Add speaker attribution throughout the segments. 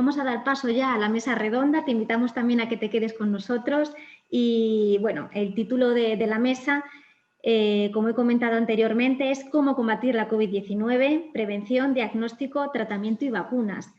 Speaker 1: Vamos a dar paso ya a la mesa redonda. Te invitamos también a que te quedes con nosotros. Y bueno, el título de la mesa, como he comentado anteriormente, es cómo combatir la COVID-19, prevención, diagnóstico, tratamiento y vacunas.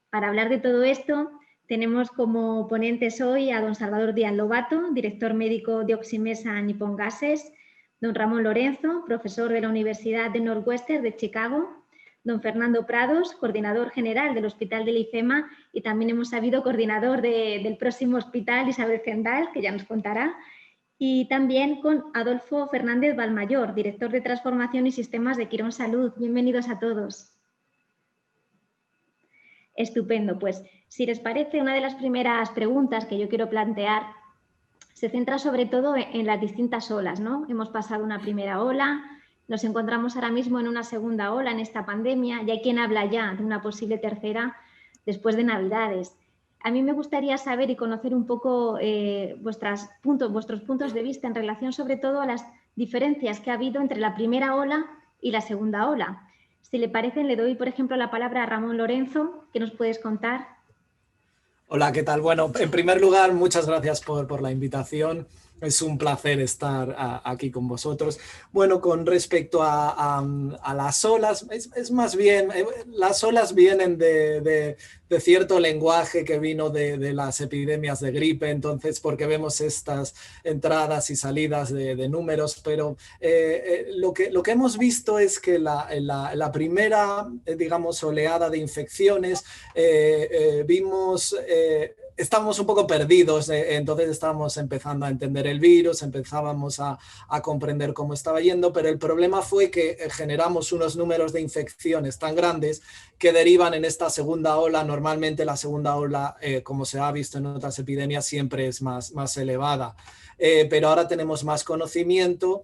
Speaker 1: Para hablar de todo esto, tenemos como ponentes hoy a don Salvador Díaz Lobato, director médico de Oximesa Nippon Gases, don Ramón Lorenzo, profesor de la Universidad de Northwestern de Chicago, don Fernando Prados, coordinador general del Hospital del IFEMA y también hemos sabido coordinador del próximo hospital Isabel Zendal, que ya nos contará, y también con Adolfo Fernández Valmayor, director de Transformación y Sistemas de Quirón Salud. Bienvenidos a todos. Estupendo, pues si les parece, una de las primeras preguntas que yo quiero plantear se centra sobre todo en las distintas olas, ¿no? Hemos pasado una primera ola, nos encontramos ahora mismo en una segunda ola en esta pandemia y hay quien habla ya de una posible tercera después de Navidades. A mí me gustaría saber y conocer un poco vuestros puntos de vista en relación sobre todo a las diferencias que ha habido entre la primera ola y la segunda ola. Si le parece, le doy, por ejemplo, la palabra a Ramón Lorenzo. ¿Qué nos puedes contar?
Speaker 2: Hola, ¿qué tal? Bueno, en primer lugar, muchas gracias por la invitación. Es un placer estar aquí con vosotros. Bueno, con respecto a las olas, es más bien, las olas vienen de cierto lenguaje que vino de las epidemias de gripe, entonces, porque vemos estas entradas y salidas de números, pero lo que hemos visto es que la primera, digamos, oleada de infecciones, vimos... estábamos un poco perdidos, entonces estábamos empezando a entender el virus, empezábamos a comprender cómo estaba yendo, pero el problema fue que generamos unos números de infecciones tan grandes que derivan en esta segunda ola. Normalmente la segunda ola, como se ha visto en otras epidemias, siempre es más elevada. Pero ahora tenemos más conocimiento,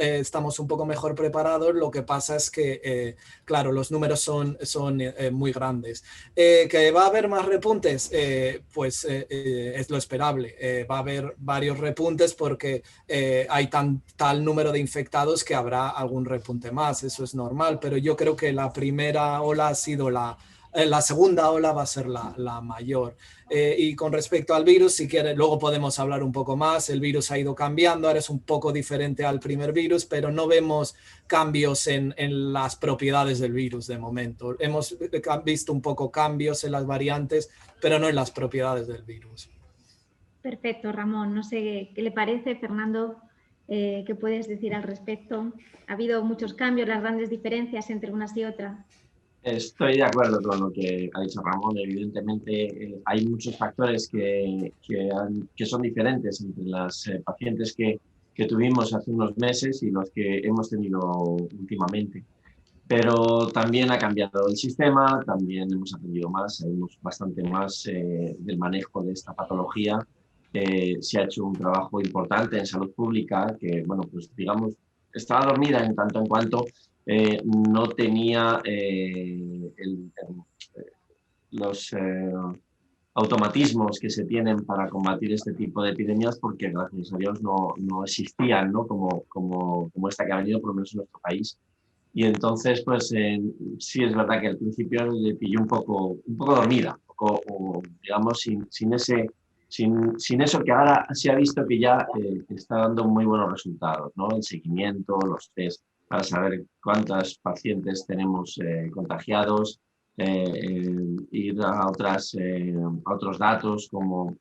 Speaker 2: estamos un poco mejor preparados. Lo que pasa es que, claro, los números son muy grandes. ¿Que va a haber más repuntes? Pues es lo esperable. Va a haber varios repuntes porque hay tal número de infectados que habrá algún repunte más. Eso es normal, pero yo creo que la primera ola ha sido la segunda ola va a ser la mayor. Y con respecto al virus, si quieres, luego podemos hablar un poco más. El virus ha ido cambiando, ahora es un poco diferente al primer virus, pero no vemos cambios en las propiedades del virus de momento. Hemos visto un poco cambios en las variantes, pero no en las propiedades del virus.
Speaker 1: Perfecto, Ramón. No sé qué le parece, Fernando, qué puedes decir al respecto. Ha habido muchos cambios, las grandes diferencias entre unas y otras.
Speaker 3: Estoy de acuerdo con lo que ha dicho Ramón. Evidentemente, hay muchos factores que son diferentes entre las pacientes que tuvimos hace unos meses y los que hemos tenido últimamente. Pero también ha cambiado el sistema, también hemos aprendido más, sabemos bastante más del manejo de esta patología. Se ha hecho un trabajo importante en salud pública que, bueno, pues digamos, estaba dormida en tanto en cuanto no tenía los automatismos que se tienen para combatir este tipo de epidemias, porque gracias a Dios no existían, ¿no? Como esta que ha venido por lo menos en nuestro país. Y entonces, pues sí es verdad que al principio le pilló un poco dormida, digamos, sin eso que ahora se ha visto que ya está dando muy buenos resultados, ¿no? El seguimiento, los test para saber cuántos pacientes tenemos contagiados, ir a otros datos como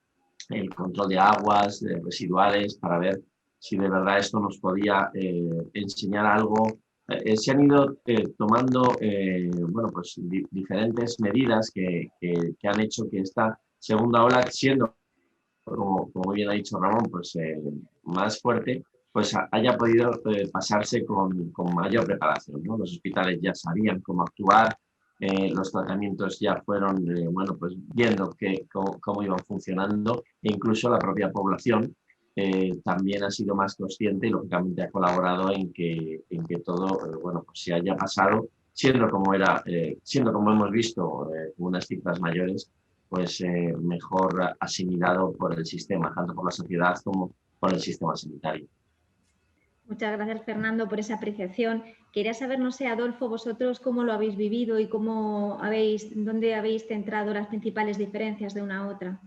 Speaker 3: el control de aguas residuales para ver si de verdad esto nos podía enseñar algo. Se han ido tomando bueno, pues, diferentes medidas que han hecho que esta segunda ola, siendo, como bien ha dicho Ramón, pues, más fuerte, pues haya podido pasarse con mayor preparación, ¿no? Los hospitales ya sabían cómo actuar, los tratamientos ya fueron bueno, pues viendo cómo iban funcionando, e incluso la propia población también ha sido más consciente y lógicamente ha colaborado en que todo bueno, pues se haya pasado, siendo como hemos visto unas cifras mayores, pues mejor asimilado por el sistema, tanto por la sociedad como por el sistema sanitario.
Speaker 1: Muchas gracias, Fernando, por esa apreciación. Quería saber, no sé, Adolfo, vosotros cómo lo habéis vivido y dónde habéis centrado las principales diferencias de una a otra.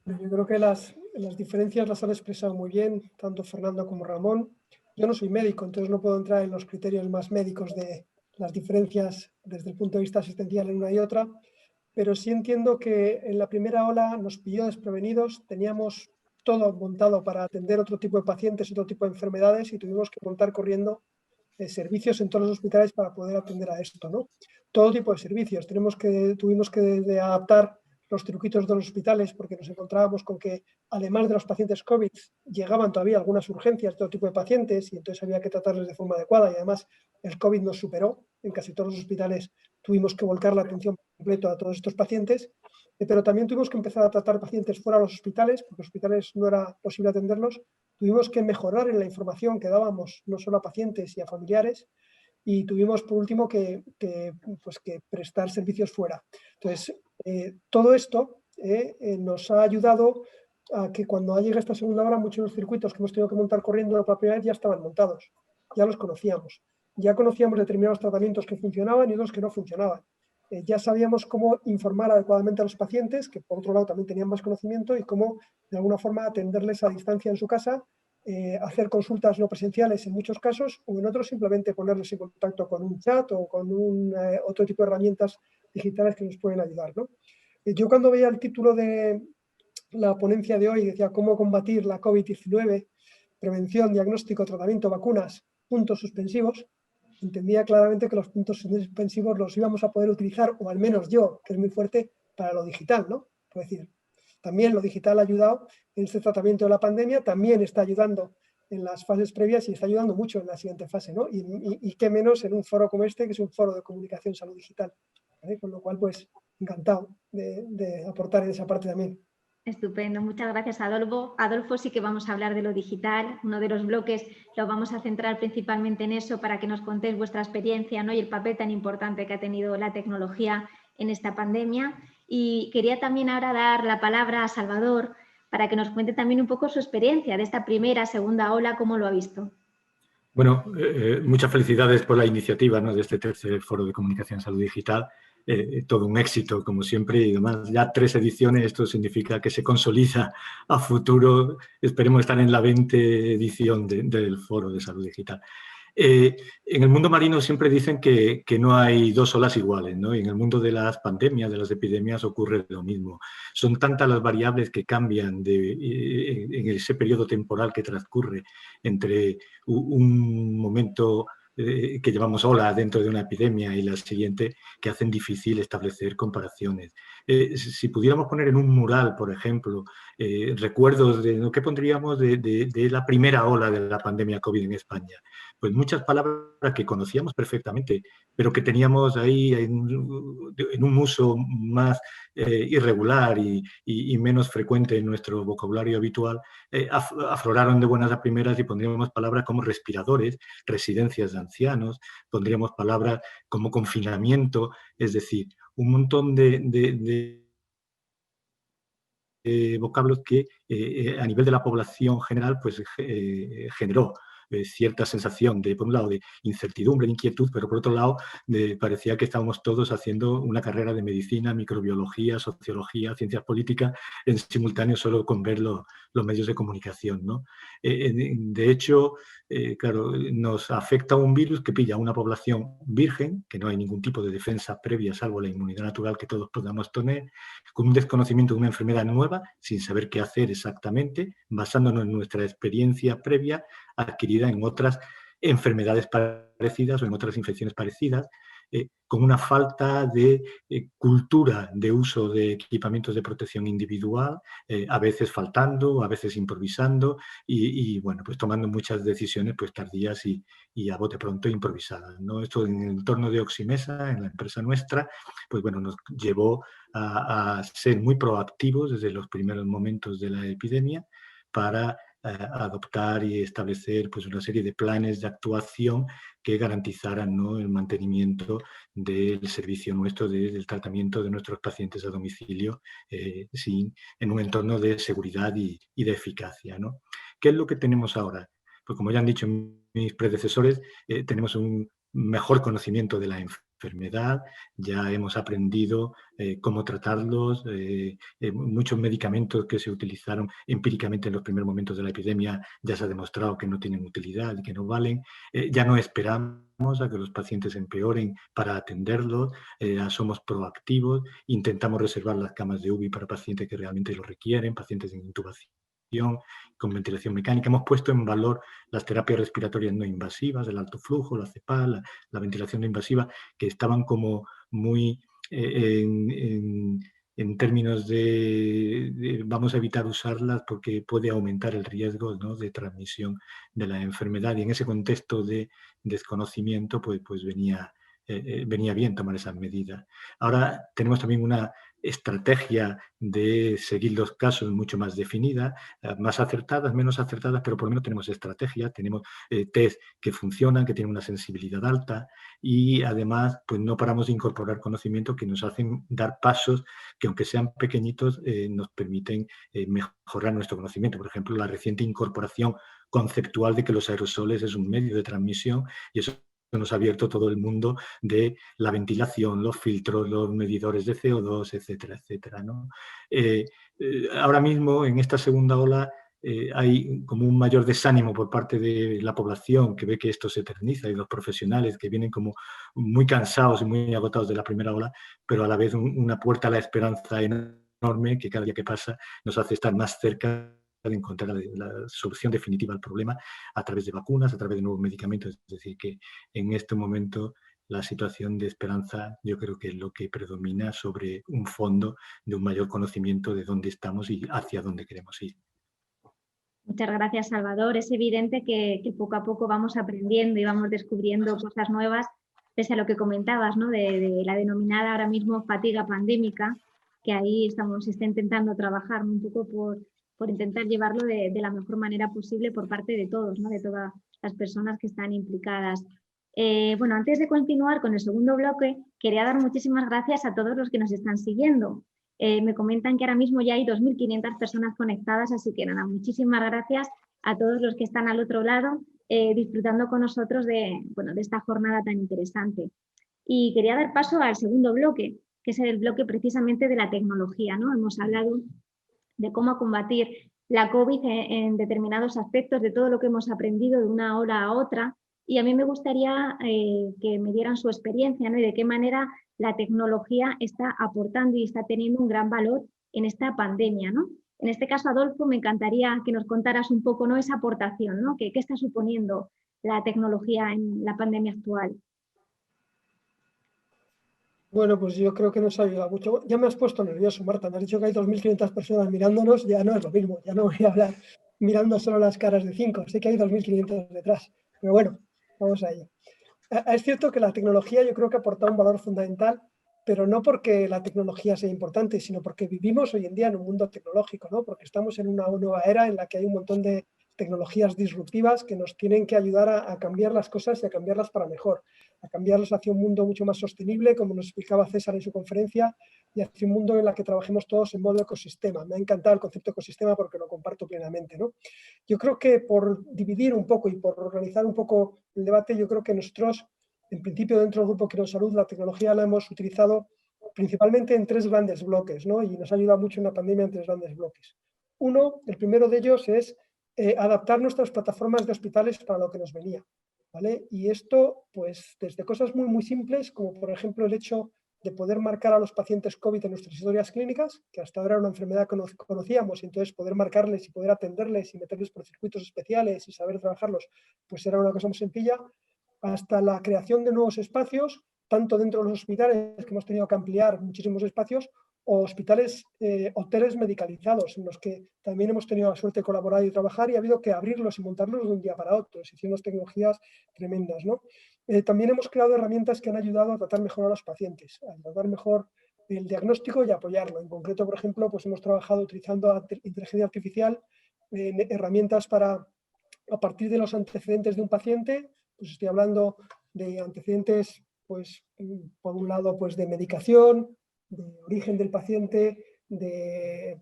Speaker 4: Yo creo que las diferencias las han expresado muy bien, tanto Fernando como Ramón. Yo no soy médico, entonces no puedo entrar en los criterios más médicos de las diferencias desde el punto de vista asistencial en una y otra, pero sí entiendo que en la primera ola nos pilló desprevenidos, teníamos todo montado para atender otro tipo de pacientes, otro tipo de enfermedades y tuvimos que montar corriendo servicios en todos los hospitales para poder atender a esto, ¿no? Todo tipo de servicios. Tuvimos que adaptar los circuitos de los hospitales porque nos encontrábamos con que, además de los pacientes COVID, llegaban todavía algunas urgencias de todo tipo de pacientes y entonces había que tratarles de forma adecuada y además el COVID nos superó. En casi todos los hospitales tuvimos que volcar la atención completa a todos estos pacientes, pero también tuvimos que empezar a tratar pacientes fuera de los hospitales, porque los hospitales no era posible atenderlos. Tuvimos que mejorar en la información que dábamos no solo a pacientes y a familiares y tuvimos por último que prestar servicios fuera. Entonces, todo esto nos ha ayudado a que cuando ha llegado esta segunda hora muchos de los circuitos que hemos tenido que montar corriendo por primera vez ya estaban montados, ya los conocíamos. Ya conocíamos determinados tratamientos que funcionaban y otros que no funcionaban. Ya sabíamos cómo informar adecuadamente a los pacientes, que por otro lado también tenían más conocimiento, y cómo de alguna forma atenderles a distancia en su casa, hacer consultas no presenciales en muchos casos, o en otros simplemente ponerles en contacto con un chat o con otro tipo de herramientas digitales que nos pueden ayudar, ¿no? Yo cuando veía el título de la ponencia de hoy, decía cómo combatir la COVID-19, prevención, diagnóstico, tratamiento, vacunas, puntos suspensivos, entendía claramente que los puntos suspensivos los íbamos a poder utilizar, o al menos yo, que es muy fuerte, para lo digital, ¿no? Es decir, también lo digital ha ayudado en este tratamiento de la pandemia, también está ayudando en las fases previas y está ayudando mucho en la siguiente fase, ¿no? Y qué menos en un foro como este, que es un foro de comunicación salud digital, ¿vale? Con lo cual, pues, encantado de aportar en esa parte también.
Speaker 1: Estupendo, muchas gracias, Adolfo. Adolfo, sí que vamos a hablar de lo digital. Uno de los bloques lo vamos a centrar principalmente en eso para que nos contéis vuestra experiencia, ¿no? Y el papel tan importante que ha tenido la tecnología en esta pandemia. Y quería también ahora dar la palabra a Salvador para que nos cuente también un poco su experiencia de esta primera, segunda ola, cómo lo ha visto.
Speaker 5: Bueno, muchas felicidades por la iniciativa, ¿no?, de este tercer foro de comunicación en salud digital. Todo un éxito, como siempre, y además ya 3 ediciones, esto significa que se consolida a futuro. Esperemos estar en la 20 edición del foro de salud digital. En el mundo marino siempre dicen que no hay 2 olas iguales, ¿no? Y en el mundo de las pandemias, de las epidemias, ocurre lo mismo. Son tantas las variables que cambian en ese periodo temporal que transcurre entre un momento que llamamos ola dentro de una epidemia y la siguiente, que hacen difícil establecer comparaciones. Si pudiéramos poner en un mural, por ejemplo, recuerdos de lo que pondríamos de la primera ola de la pandemia COVID en España, pues muchas palabras que conocíamos perfectamente, pero que teníamos ahí en un uso más irregular y menos frecuente en nuestro vocabulario habitual, afloraron de buenas a primeras y pondríamos palabras como respiradores, residencias de ancianos, pondríamos palabras como confinamiento, es decir, un montón de vocablos que a nivel de la población general pues generó cierta sensación de, por un lado, de incertidumbre, de inquietud, pero por otro lado, parecía que estábamos todos haciendo una carrera de medicina, microbiología, sociología, ciencias políticas, en simultáneo solo con ver los medios de comunicación, ¿no? De hecho, claro, nos afecta un virus que pilla a una población virgen, que no hay ningún tipo de defensa previa, salvo la inmunidad natural que todos podamos tener, con un desconocimiento de una enfermedad nueva, sin saber qué hacer exactamente, basándonos en nuestra experiencia previa adquirida en otras enfermedades parecidas o en otras infecciones parecidas, con una falta de cultura de uso de equipamientos de protección individual, a veces faltando, a veces improvisando y bueno, pues tomando muchas decisiones pues tardías y a bote pronto improvisadas, ¿no? Esto en el entorno de Oximesa, en la empresa nuestra, pues bueno, nos llevó a ser muy proactivos desde los primeros momentos de la epidemia para adoptar y establecer pues, una serie de planes de actuación que garantizaran, ¿no?, el mantenimiento del servicio nuestro, del tratamiento de nuestros pacientes a domicilio en un entorno de seguridad y de eficacia, ¿no? ¿Qué es lo que tenemos ahora? pues como ya han dicho mis predecesores, tenemos un mejor conocimiento de la enfermedad, ya hemos aprendido cómo tratarlos, muchos medicamentos que se utilizaron empíricamente en los primeros momentos de la epidemia ya se ha demostrado que no tienen utilidad y que no valen, ya no esperamos a que los pacientes empeoren para atenderlos, somos proactivos, intentamos reservar las camas de UBI para pacientes que realmente lo requieren, pacientes en intubación, con ventilación mecánica. Hemos puesto en valor las terapias respiratorias no invasivas, el alto flujo, la CEPAL, la ventilación no invasiva, que estaban como muy en términos de vamos a evitar usarlas porque puede aumentar el riesgo, ¿no?, de transmisión de la enfermedad, y en ese contexto de desconocimiento pues venía bien tomar esas medidas. Ahora tenemos también una estrategia de seguir los casos mucho más definida, más acertadas, menos acertadas, pero por lo menos tenemos estrategias, tenemos test que funcionan, que tienen una sensibilidad alta, y además pues no paramos de incorporar conocimiento que nos hacen dar pasos que, aunque sean pequeñitos, nos permiten mejorar nuestro conocimiento. Por ejemplo, la reciente incorporación conceptual de que los aerosoles es un medio de transmisión, y eso nos ha abierto todo el mundo de la ventilación, los filtros, los medidores de CO2, etcétera, etcétera, ¿no? Ahora mismo, en esta segunda ola, hay como un mayor desánimo por parte de la población, que ve que esto se eterniza, y los profesionales que vienen como muy cansados y muy agotados de la primera ola, pero a la vez una puerta a la esperanza enorme que cada día que pasa nos hace estar más cerca de encontrar la solución definitiva al problema a través de vacunas, a través de nuevos medicamentos. Es decir, que en este momento la situación de esperanza yo creo que es lo que predomina sobre un fondo de un mayor conocimiento de dónde estamos y hacia dónde queremos ir.
Speaker 1: Muchas gracias, Salvador. Es evidente que poco a poco vamos aprendiendo y vamos descubriendo cosas nuevas, pese a lo que comentabas, ¿no?, de la denominada ahora mismo fatiga pandémica, que ahí se está intentando trabajar, ¿no?, un poco por intentar llevarlo de la mejor manera posible por parte de todos, ¿no?, de todas las personas que están implicadas. Bueno, antes de continuar con el segundo bloque, quería dar muchísimas gracias a todos los que nos están siguiendo. Me comentan que ahora mismo ya hay 2.500 personas conectadas, así que nada, muchísimas gracias a todos los que están al otro lado disfrutando con nosotros de esta jornada tan interesante. Y quería dar paso al segundo bloque, que es el bloque precisamente de la tecnología, ¿no? Hemos hablado de cómo combatir la COVID en determinados aspectos, de todo lo que hemos aprendido de una hora a otra, y a mí me gustaría que me dieran su experiencia, ¿no?, y de qué manera la tecnología está aportando y está teniendo un gran valor en esta pandemia, ¿no? En este caso, Adolfo, me encantaría que nos contaras un poco, ¿no?, esa aportación, ¿no?, ¿qué está suponiendo la tecnología en la pandemia actual?
Speaker 4: Bueno, pues yo creo que nos ha ayudado mucho. Ya me has puesto nervioso, Marta. Me has dicho que hay 2.500 personas mirándonos, ya no es lo mismo. Ya no voy a hablar mirando solo las caras de 5. Sé que hay 2.500 detrás. Pero bueno, vamos a ello. Es cierto que la tecnología yo creo que ha aportado un valor fundamental, pero no porque la tecnología sea importante, sino porque vivimos hoy en día en un mundo tecnológico, ¿no? Porque estamos en una nueva era en la que hay un montón de tecnologías disruptivas que nos tienen que ayudar a cambiar las cosas y a cambiarlas para mejor, a cambiarlas hacia un mundo mucho más sostenible, como nos explicaba César en su conferencia, y hacia un mundo en el que trabajemos todos en modo ecosistema. Me ha encantado el concepto ecosistema porque lo comparto plenamente, ¿no? Yo creo que por dividir un poco y por organizar un poco el debate, yo creo que nosotros, en principio, dentro del Grupo Quirosalud, la tecnología la hemos utilizado principalmente en 3 grandes bloques, ¿no? Y nos ha ayudado mucho en la pandemia en 3 grandes bloques. Uno, el primero de ellos es adaptar nuestras plataformas de hospitales para lo que nos venía, ¿vale? Y esto, pues, desde cosas muy, muy simples, como por ejemplo el hecho de poder marcar a los pacientes COVID en nuestras historias clínicas, que hasta ahora era una enfermedad que no conocíamos, y entonces poder marcarles y poder atenderles y meterles por circuitos especiales y saber trabajarlos, pues era una cosa muy sencilla, hasta la creación de nuevos espacios, tanto dentro de los hospitales, que hemos tenido que ampliar muchísimos espacios, o hospitales, hoteles medicalizados, en los que también hemos tenido la suerte de colaborar y trabajar, y ha habido que abrirlos y montarlos de un día para otro. Se hicieron unas tecnologías tremendas, ¿no? También hemos creado herramientas que han ayudado a tratar mejor a los pacientes, a tratar mejor el diagnóstico y apoyarlo. En concreto, por ejemplo, pues hemos trabajado utilizando inteligencia artificial en herramientas para, a partir de los antecedentes de un paciente, pues estoy hablando de antecedentes, pues por un lado, pues de medicación, de origen del paciente, de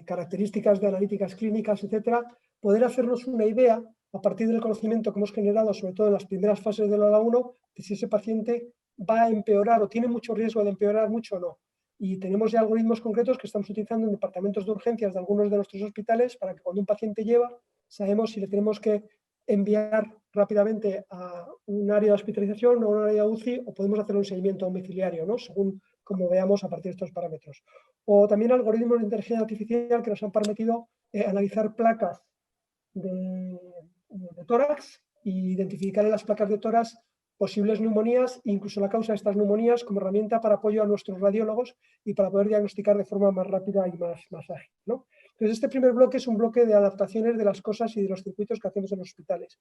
Speaker 4: características de analíticas clínicas, etcétera, poder hacernos una idea a partir del conocimiento que hemos generado, sobre todo en las primeras fases del ala 1, de si ese paciente va a empeorar o tiene mucho riesgo de empeorar mucho o no. Y tenemos ya algoritmos concretos que estamos utilizando en departamentos de urgencias de algunos de nuestros hospitales para que cuando un paciente lleva, sabemos si le tenemos que enviar rápidamente a un área de hospitalización o un área de UCI o podemos hacer un seguimiento domiciliario, ¿no? Según como veamos a partir de estos parámetros. O también algoritmos de inteligencia artificial que nos han permitido analizar placas de tórax e identificar en las placas de tórax posibles neumonías e incluso la causa de estas neumonías como herramienta para apoyo a nuestros radiólogos y para poder diagnosticar de forma más rápida y más ágil, ¿no? Entonces, este primer bloque es un bloque de adaptaciones de las cosas y de los circuitos que hacemos en los hospitales.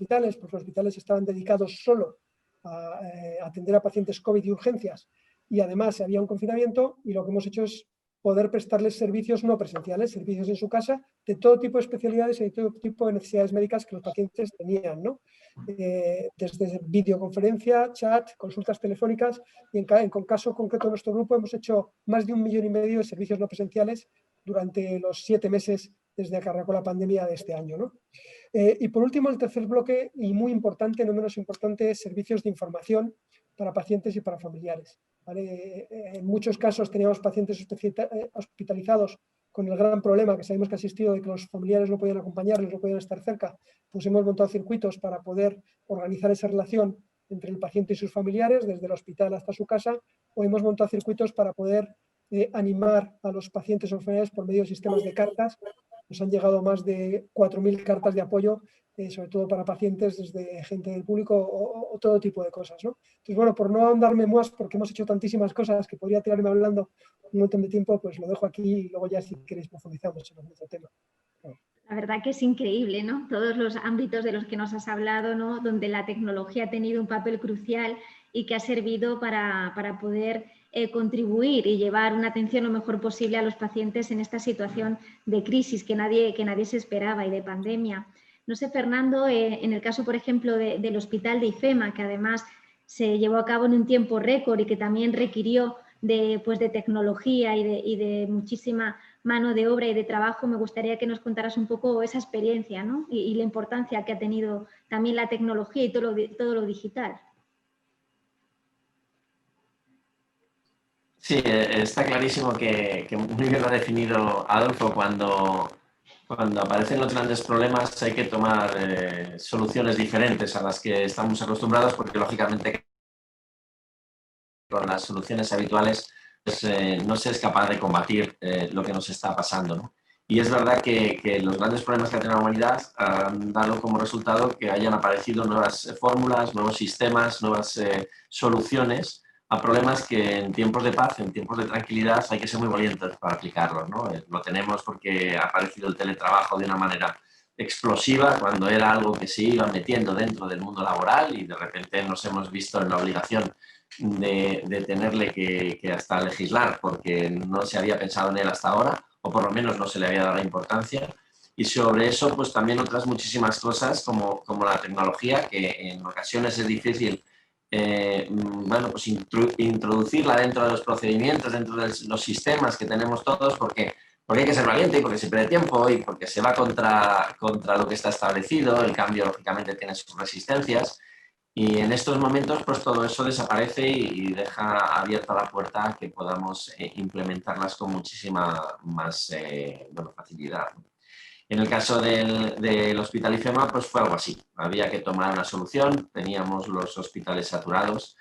Speaker 4: Pues los hospitales estaban dedicados solo a atender a pacientes COVID y urgencias y además había un confinamiento y lo que hemos hecho es poder prestarles servicios no presenciales, servicios en su casa de todo tipo de especialidades y de todo tipo de necesidades médicas que los pacientes tenían, ¿no? Desde videoconferencia, chat, consultas telefónicas y en caso concreto de nuestro grupo hemos hecho más de 1,5 millones de servicios no presenciales durante los 7 meses desde que arrancó la pandemia de este año, ¿no? Y por último, el tercer bloque, y muy importante, no menos importante, servicios de información para pacientes y para familiares, ¿vale? En muchos casos teníamos pacientes hospitalizados con el gran problema que sabemos que ha existido de que los familiares no podían acompañarlos, no podían estar cerca, pues hemos montado circuitos para poder organizar esa relación entre el paciente y sus familiares, desde el hospital hasta su casa, o hemos montado circuitos para poder animar a los pacientes o familiares por medio de sistemas de cartas. Nos han llegado más de 4.000 cartas de apoyo, sobre todo para pacientes, desde gente del público o todo tipo de cosas, ¿no? Entonces, bueno, por no ahondarme más, porque hemos hecho tantísimas cosas que podría tirarme hablando un montón de tiempo, pues lo dejo aquí y luego ya si queréis profundizamos en otro tema.
Speaker 1: La verdad que es increíble, ¿no? Todos los ámbitos de los que nos has hablado, ¿no? Donde la tecnología ha tenido un papel crucial y que ha servido para poder contribuir y llevar una atención lo mejor posible a los pacientes en esta situación de crisis que nadie se esperaba y de pandemia. No sé, Fernando, en el caso, por ejemplo, del hospital de IFEMA, que además se llevó a cabo en un tiempo récord y que también requirió de tecnología y de muchísima mano de obra y de trabajo, me gustaría que nos contaras un poco esa experiencia, ¿no? y la importancia que ha tenido también la tecnología y todo lo digital.
Speaker 3: Sí, está clarísimo que muy bien lo ha definido Adolfo. Cuando aparecen los grandes problemas hay que tomar soluciones diferentes a las que estamos acostumbrados, porque lógicamente con las soluciones habituales pues, no se es capaz de combatir lo que nos está pasando, ¿no? Y es verdad que los grandes problemas que ha tenido la humanidad han dado como resultado que hayan aparecido nuevas fórmulas, nuevos sistemas, nuevas soluciones a problemas que en tiempos de paz, en tiempos de tranquilidad, hay que ser muy valientes para aplicarlos, ¿no? Lo tenemos porque ha aparecido el teletrabajo de una manera explosiva, cuando era algo que se iba metiendo dentro del mundo laboral y de repente nos hemos visto en la obligación de tenerle que hasta legislar porque no se había pensado en él hasta ahora, o por lo menos no se le había dado la importancia. Y sobre eso, pues también otras muchísimas cosas como la tecnología, que en ocasiones es difícil bueno, pues introducirla dentro de los procedimientos, dentro de los sistemas que tenemos todos, porque hay que ser valiente y porque se pierde tiempo y porque se va contra lo que está establecido. El cambio, lógicamente, tiene sus resistencias. Y en estos momentos, pues todo eso desaparece y deja abierta la puerta a que podamos implementarlas con muchísima más bueno, facilidad. En el caso del Hospital IFEMA, pues fue algo así. Había que tomar una solución, teníamos los hospitales saturados,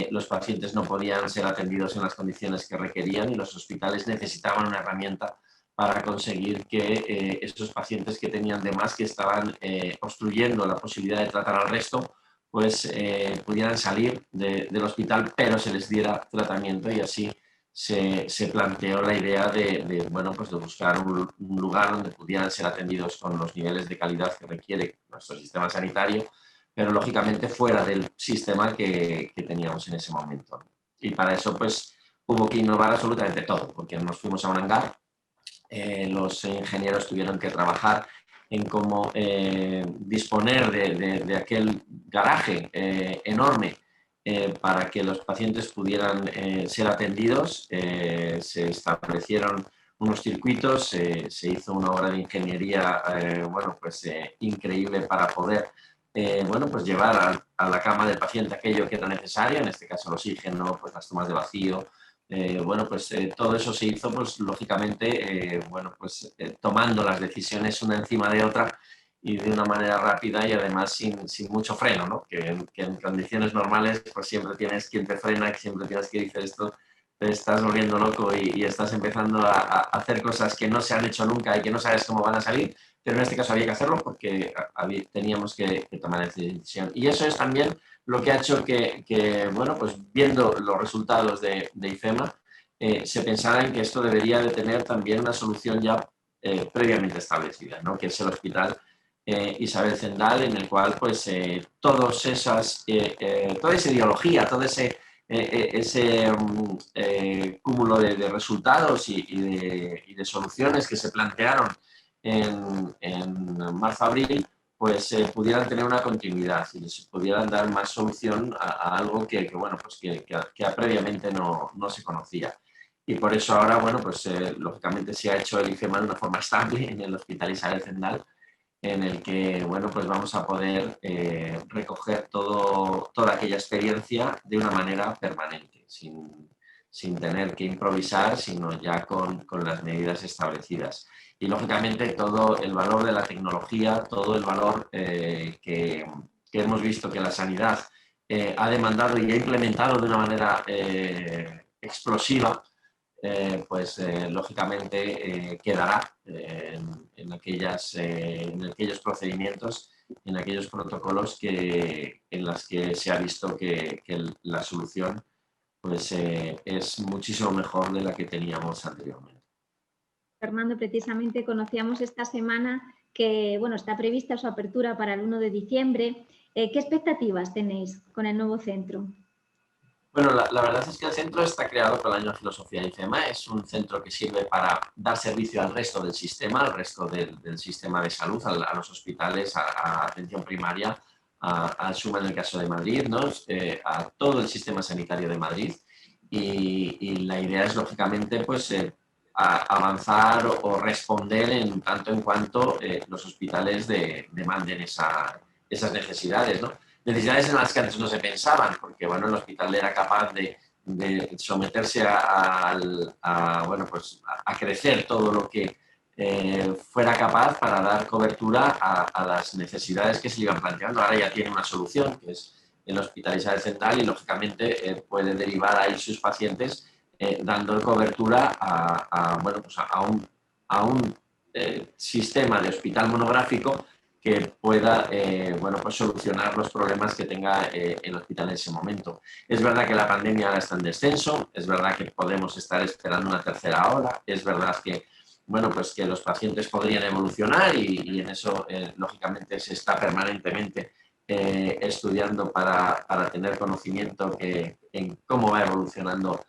Speaker 3: los pacientes no podían ser atendidos en las condiciones que requerían y los hospitales necesitaban una herramienta para conseguir que esos pacientes que tenían de más, que estaban obstruyendo la posibilidad de tratar al resto, pues pudieran salir del hospital, pero se les diera tratamiento, y así se planteó la idea de, bueno, pues de buscar un lugar donde pudieran ser atendidos con los niveles de calidad que requiere nuestro sistema sanitario, pero lógicamente fuera del sistema que teníamos en ese momento. Y para eso pues hubo que innovar absolutamente todo, porque nos fuimos a un hangar, los ingenieros tuvieron que trabajar en cómo disponer de aquel garaje enorme para que los pacientes pudieran ser atendidos. Se establecieron unos circuitos, se hizo una obra de ingeniería bueno, pues, increíble para poder bueno, pues llevar a la cama del paciente aquello que era necesario, en este caso el oxígeno, pues las tomas de vacío. Bueno, pues todo eso se hizo, pues lógicamente, bueno, pues tomando las decisiones una encima de otra y de una manera rápida y además sin mucho freno, ¿no? Que en condiciones normales pues siempre tienes quien te frena, que siempre tienes que decir esto, te estás volviendo loco y estás empezando a hacer cosas que no se han hecho nunca y que no sabes cómo van a salir, pero en este caso había que hacerlo porque teníamos que tomar esa decisión. Y eso es también lo que ha hecho que bueno, pues viendo los resultados de IFEMA, se pensara en que esto debería de tener también una solución ya previamente establecida, ¿no? Que es el hospital Isabel Zendal, en el cual pues toda esa ideología, todo ese cúmulo de resultados y de soluciones que se plantearon en marzo-abril, pues pudieran tener una continuidad y se pudieran dar más solución a algo bueno, pues que previamente no se conocía. Y por eso ahora, bueno, pues lógicamente se ha hecho el IFEMA de una forma estable en el Hospital Isabel Zendal, en el que, bueno, pues vamos a poder recoger toda aquella experiencia de una manera permanente, sin tener que improvisar, sino ya con las medidas establecidas. Y, lógicamente, todo el valor de la tecnología, todo el valor que hemos visto que la sanidad ha demandado y ha implementado de una manera explosiva, pues lógicamente quedará en aquellos procedimientos, en aquellos protocolos en los que se ha visto que la solución pues, es muchísimo mejor de la que teníamos anteriormente.
Speaker 1: Fernando, precisamente conocíamos esta semana que bueno, está prevista su apertura para el 1 de diciembre. ¿Qué expectativas tenéis con el nuevo centro?
Speaker 3: Bueno, la verdad es que el centro está creado con el año de filosofía de IFEMA. Es un centro que sirve para dar servicio al resto del sistema, al resto del sistema de salud, a los hospitales, a atención primaria, al SUMA en el caso de Madrid, ¿no? A todo el sistema sanitario de Madrid. Y la idea es, lógicamente, pues, avanzar o responder en tanto en cuanto los hospitales demanden esas necesidades, ¿no? Necesidades en las que antes no se pensaban, porque bueno, el hospital era capaz de someterse bueno, pues, a crecer todo lo que fuera capaz para dar cobertura a las necesidades que se iban planteando. Ahora ya tiene una solución, que es el Hospital Isabel Zendal, y lógicamente puede derivar ahí sus pacientes dando cobertura bueno, pues a un sistema de hospital monográfico que pueda bueno, pues solucionar los problemas que tenga el hospital en ese momento. Es verdad que la pandemia ahora está en descenso, es verdad que podemos estar esperando una tercera ola, es verdad que, bueno, pues que los pacientes podrían evolucionar y en eso, lógicamente, se está permanentemente estudiando para tener conocimiento en cómo va evolucionando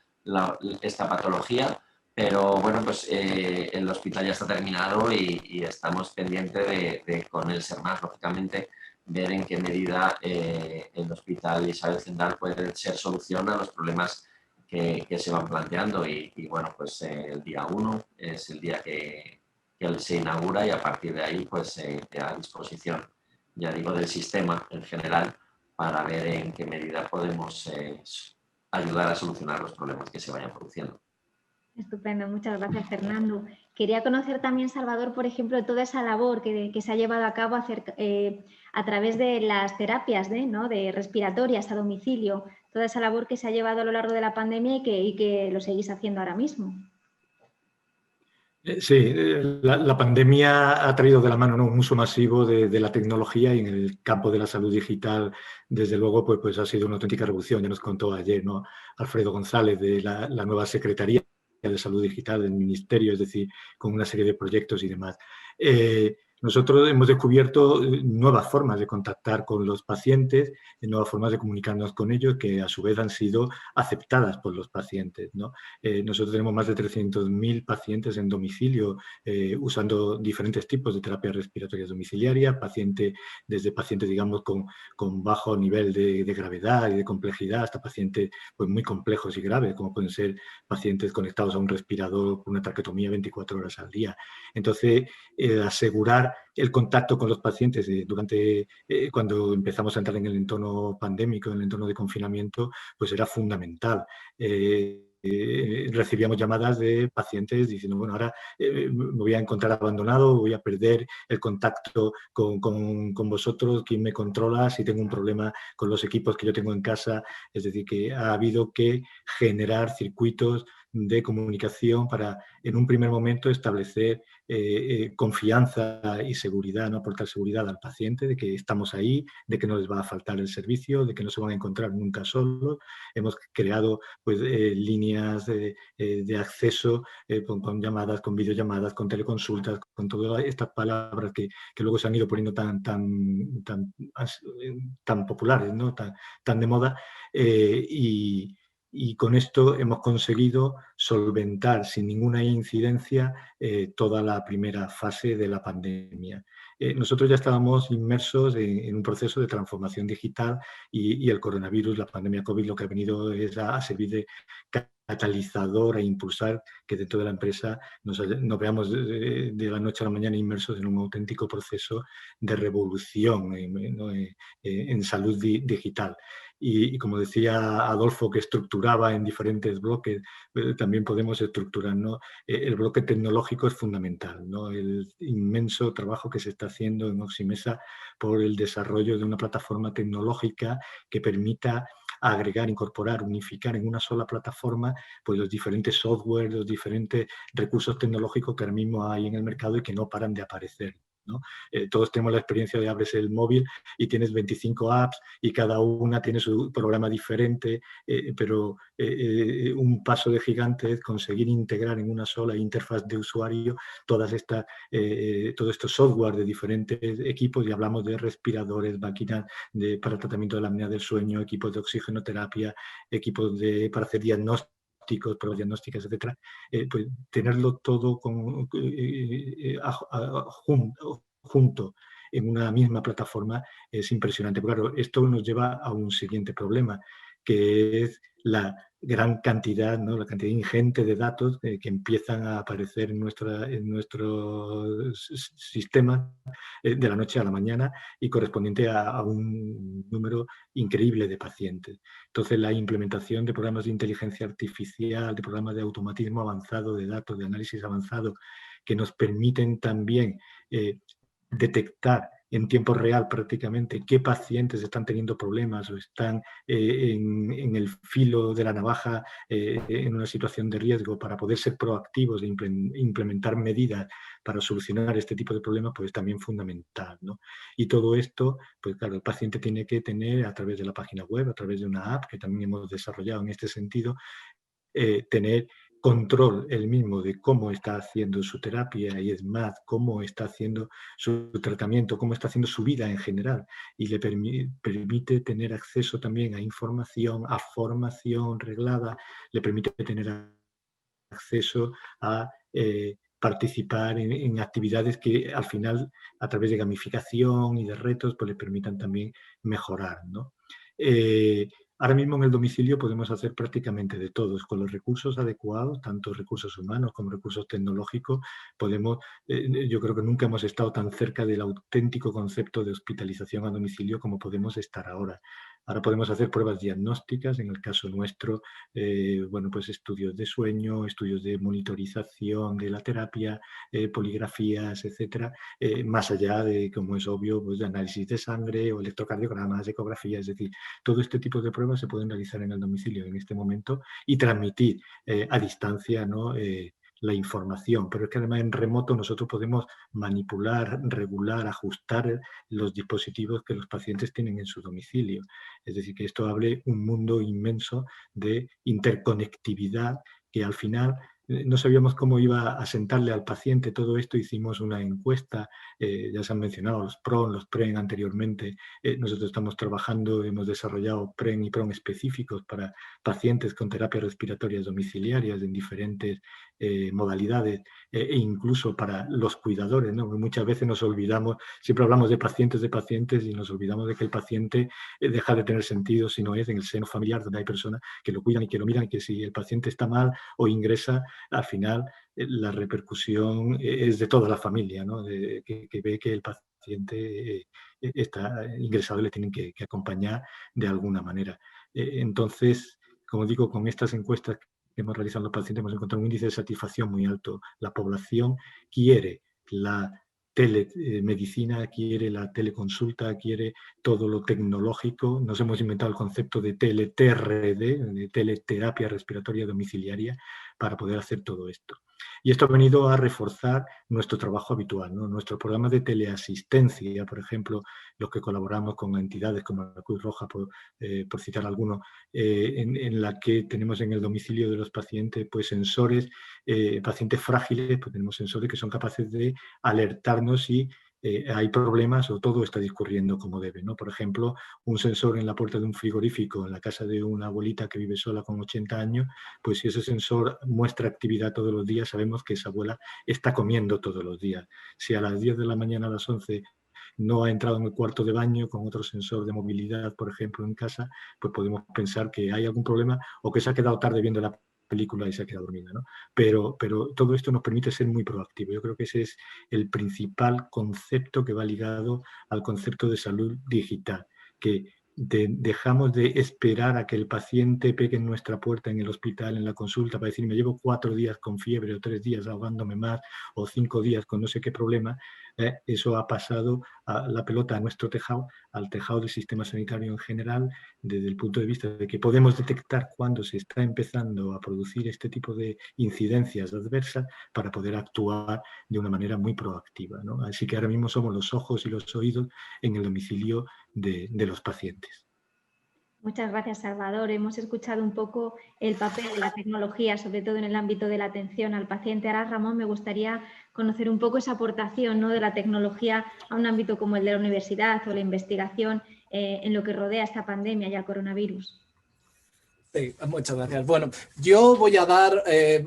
Speaker 3: esta patología. Pero bueno, pues el hospital ya está terminado y estamos pendientes de con el SERMAS, lógicamente, ver en qué medida el Hospital Isabel Zendal puede ser solución a los problemas que se van planteando. Y bueno, pues el día 1 es el día que se inaugura y a partir de ahí pues a disposición, ya digo, del sistema en general para ver en qué medida podemos ayudar a solucionar los problemas que se vayan produciendo.
Speaker 1: Estupendo, muchas gracias, Fernando. Quería conocer también, Salvador, por ejemplo, toda esa labor que se ha llevado a cabo a través de las terapias ¿no? de respiratorias a domicilio, toda esa labor que se ha llevado a lo largo de la pandemia y que lo seguís haciendo ahora mismo.
Speaker 5: Sí, la pandemia ha traído de la mano, ¿no?, un uso masivo de la tecnología y en el campo de la salud digital, desde luego, pues ha sido una auténtica revolución. Ya nos contó ayer, ¿no?, Alfredo González de la nueva Secretaría de Salud Digital del Ministerio, es decir, con una serie de proyectos y demás. Nosotros hemos descubierto nuevas formas de contactar con los pacientes, nuevas formas de comunicarnos con ellos que a su vez han sido aceptadas por los pacientes, ¿no? Nosotros tenemos más de 300.000 pacientes en domicilio usando diferentes tipos de terapias respiratorias domiciliarias, desde pacientes, digamos, con bajo nivel de gravedad y de complejidad hasta pacientes pues, muy complejos y graves, como pueden ser pacientes conectados a un respirador con una traqueotomía 24 horas al día. Entonces, asegurar el contacto con los pacientes cuando empezamos a entrar en el entorno pandémico, en el entorno de confinamiento, pues era fundamental. Recibíamos llamadas de pacientes diciendo, bueno, ahora me voy a encontrar abandonado, voy a perder el contacto con vosotros, quién me controla, si tengo un problema con los equipos que yo tengo en casa. Es decir, que ha habido que generar circuitos de comunicación para, en un primer momento, establecer confianza y seguridad, ¿no? Aportar seguridad al paciente de que estamos ahí, de que no les va a faltar el servicio, de que no se van a encontrar nunca solos. Hemos creado pues, líneas de acceso con llamadas, con videollamadas, con teleconsultas, con todas estas palabras que luego se han ido poniendo tan populares, ¿no? tan de moda. Y con esto hemos conseguido solventar sin ninguna incidencia toda la primera fase de la pandemia. Nosotros ya estábamos inmersos en un proceso de transformación digital y el coronavirus, la pandemia COVID, lo que ha venido es a servir de catalizador e impulsar que dentro de la empresa nos veamos de la noche a la mañana inmersos en un auténtico proceso de revolución en salud digital. Y como decía Adolfo, que estructuraba en diferentes bloques, también podemos estructurar, ¿no? El bloque tecnológico es fundamental, ¿no? El inmenso trabajo que se está haciendo en Oximesa por el desarrollo de una plataforma tecnológica que permita agregar, incorporar, unificar en una sola plataforma pues los diferentes software, los diferentes recursos tecnológicos que ahora mismo hay en el mercado y que no paran de aparecer, ¿no? Todos tenemos la experiencia de abres el móvil y tienes 25 apps y cada una tiene su programa diferente, pero un paso de gigante es conseguir integrar en una sola interfaz de usuario todos estos software de diferentes equipos, y hablamos de respiradores, máquinas para tratamiento de la apnea del sueño, equipos de oxigenoterapia, equipos para hacer diagnósticos, pruebas diagnósticas, etcétera, pues tenerlo todo junto en una misma plataforma es impresionante. Pero claro, esto nos lleva a un siguiente problema, que es la gran cantidad, ¿no? La cantidad ingente de datos que empiezan a aparecer en nuestro sistema de la noche a la mañana y correspondiente a un número increíble de pacientes. Entonces, la implementación de programas de inteligencia artificial, de programas de automatismo avanzado, de datos, de análisis avanzado, que nos permiten también detectar en tiempo real prácticamente qué pacientes están teniendo problemas o están en el filo de la navaja en una situación de riesgo, para poder ser proactivos e implementar medidas para solucionar este tipo de problemas, pues también fundamental, ¿no? Y todo esto, pues claro, el paciente tiene que tener a través de la página web, a través de una app que también hemos desarrollado en este sentido, tener control el mismo de cómo está haciendo su terapia y es más, cómo está haciendo su tratamiento, cómo está haciendo su vida en general, y le permite tener acceso también a información, a formación reglada, le permite tener acceso a participar en actividades que al final, a través de gamificación y de retos, pues le permitan también mejorar, ¿no? Ahora mismo en el domicilio podemos hacer prácticamente de todos. Con los recursos adecuados, tanto recursos humanos como recursos tecnológicos, yo creo que nunca hemos estado tan cerca del auténtico concepto de hospitalización a domicilio como podemos estar ahora. Ahora podemos hacer pruebas diagnósticas, en el caso nuestro, bueno, pues estudios de sueño, estudios de monitorización de la terapia, poligrafías, etcétera, más allá de, como es obvio, pues de análisis de sangre o electrocardiogramas, ecografías. Es decir, todo este tipo de pruebas se pueden realizar en el domicilio en este momento y transmitir a distancia, ¿no? La información, pero es que además en remoto nosotros podemos manipular, regular, ajustar los dispositivos que los pacientes tienen en su domicilio. Es decir, que esto abre un mundo inmenso de interconectividad que al final no sabíamos cómo iba a sentarle al paciente todo esto. Hicimos una encuesta, ya se han mencionado los PRON, los PREN anteriormente. Nosotros estamos trabajando, hemos desarrollado PREN y PRON específicos para pacientes con terapias respiratorias domiciliarias en diferentes modalidades, e incluso para los cuidadores, ¿no? Muchas veces nos olvidamos, siempre hablamos de pacientes y nos olvidamos de que el paciente deja de tener sentido si no es en el seno familiar, donde hay personas que lo cuidan y que lo miran, que si el paciente está mal o ingresa, al final la repercusión es de toda la familia, ¿no? Que ve que el paciente está ingresado y le tienen que acompañar de alguna manera. Entonces, como digo, con estas encuestas que hemos realizado los pacientes hemos encontrado un índice de satisfacción muy alto. La población quiere la telemedicina, quiere la teleconsulta, quiere todo lo tecnológico. Nos hemos inventado el concepto de TRD, de teleterapia respiratoria domiciliaria, para poder hacer todo esto. Y esto ha venido a reforzar nuestro trabajo habitual, ¿no? Nuestro programa de teleasistencia, por ejemplo, los que colaboramos con entidades como la Cruz Roja, por citar alguno, en la que tenemos en el domicilio de los pacientes pues sensores, pacientes frágiles, pues tenemos sensores que son capaces de alertarnos si hay problemas o todo está discurriendo como debe, ¿no? Por ejemplo, un sensor en la puerta de un frigorífico en la casa de una abuelita que vive sola con 80 años, pues si ese sensor muestra actividad todos los días, sabemos que esa abuela está comiendo todos los días. Si a las 10 de la mañana, a las 11, no ha entrado en el cuarto de baño con otro sensor de movilidad, por ejemplo, en casa, pues podemos pensar que hay algún problema o que se ha quedado tarde viendo la película y se ha quedado dormida, ¿no? Pero todo esto nos permite ser muy proactivos. Yo creo que ese es el principal concepto que va ligado al concepto de salud digital, que dejamos de esperar a que el paciente pegue en nuestra puerta en el hospital, en la consulta, para decir, me llevo 4 días con fiebre o 3 días ahogándome más o 5 días con no sé qué problema. Eso ha pasado a la pelota a nuestro tejado, al tejado del sistema sanitario en general, desde el punto de vista de que podemos detectar cuando se está empezando a producir este tipo de incidencias adversas para poder actuar de una manera muy proactiva, ¿no? Así que ahora mismo somos los ojos y los oídos en el domicilio de los pacientes.
Speaker 1: Muchas gracias, Salvador. Hemos escuchado un poco el papel de la tecnología, sobre todo en el ámbito de la atención al paciente. Ahora, Ramón, me gustaría conocer un poco esa aportación, ¿no?, de la tecnología a un ámbito como el de la universidad o la investigación en lo que rodea esta pandemia y al coronavirus.
Speaker 2: Sí, muchas gracias. Bueno, yo voy a dar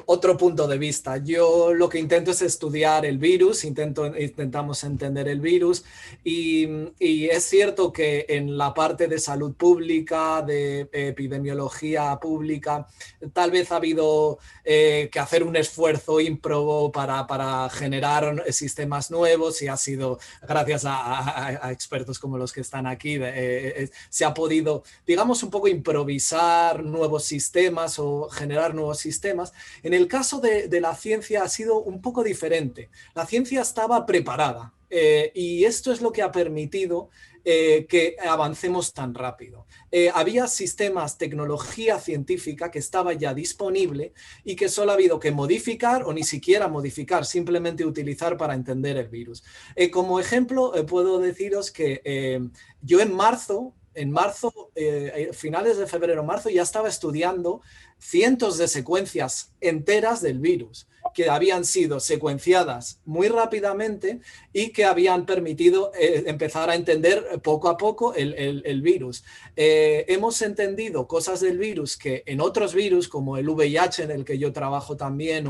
Speaker 2: otro punto de vista. Yo lo que intento es estudiar el virus, intentamos entender el virus y es cierto que en la parte de salud pública, de epidemiología pública, tal vez ha habido que hacer un esfuerzo ímprobo para generar sistemas nuevos y ha sido gracias a expertos como los que están aquí, se ha podido, digamos, un poco improvisar nuevos sistemas o generar nuevos sistemas. En el caso de la ciencia ha sido un poco diferente. La ciencia estaba preparada y esto es lo que ha permitido que avancemos tan rápido. Había sistemas, tecnología científica que estaba ya disponible y que solo ha habido que modificar o ni siquiera modificar, simplemente utilizar para entender el virus. Como ejemplo, puedo deciros que yo en marzo, finales de febrero, marzo, ya estaba estudiando cientos de secuencias enteras del virus que habían sido secuenciadas muy rápidamente y que habían permitido empezar a entender poco a poco el virus. Hemos entendido cosas del virus que en otros virus, como el VIH, en el que yo trabajo también,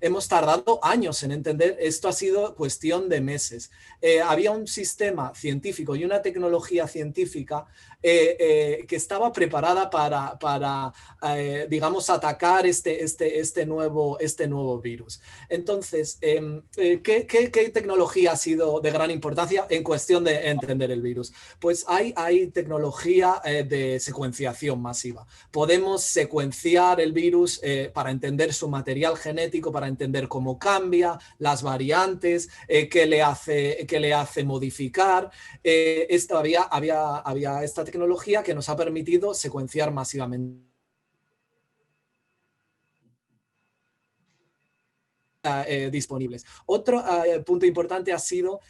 Speaker 2: hemos tardado años en entender. Esto ha sido cuestión de meses. Había un sistema científico y una tecnología científica que estaba preparada para digamos, atacar este nuevo virus. Entonces, ¿qué tecnología ha sido de gran importancia en cuestión de entender el virus? Pues hay tecnología de secuenciación masiva. Podemos secuenciar el virus para entender su material genético, para entender cómo cambia, las variantes, qué le hace modificar. Había esta tecnología que nos ha permitido secuenciar masivamente disponibles. Otro punto importante ha sido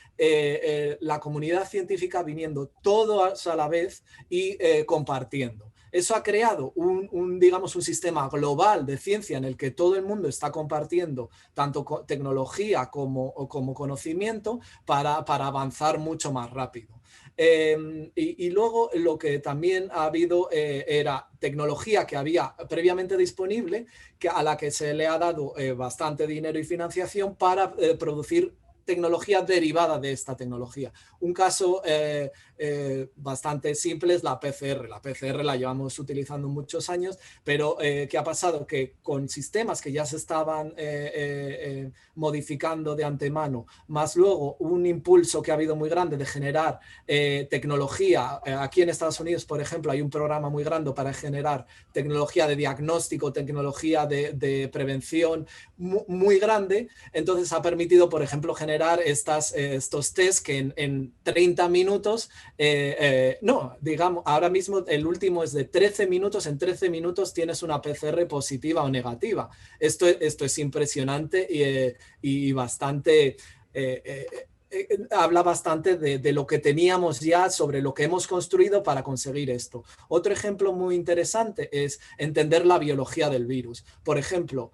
Speaker 2: la comunidad científica viniendo todos a la vez y compartiendo. Eso ha creado digamos, un sistema global de ciencia en el que todo el mundo está compartiendo tanto tecnología como conocimiento para avanzar mucho más rápido. Y luego lo que también ha habido era tecnología que había previamente disponible, a la que se le ha dado bastante dinero y financiación para producir tecnología derivada de esta tecnología. Un caso bastante simple es la PCR. La PCR la llevamos utilizando muchos años, pero ¿qué ha pasado? Que con sistemas que ya se estaban modificando de antemano, más luego un impulso que ha habido muy grande de generar tecnología. Aquí en Estados Unidos, por ejemplo, hay un programa muy grande para generar tecnología de diagnóstico, tecnología de prevención muy grande. Entonces ha permitido, por ejemplo, generar estos test que en 30 minutos, no, digamos, ahora mismo el último es de 13 minutos, en 13 minutos tienes una PCR positiva o negativa. Esto es impresionante y bastante... habla bastante de lo que teníamos ya, sobre lo que hemos construido para conseguir esto. Otro ejemplo muy interesante es entender la biología del virus. Por ejemplo,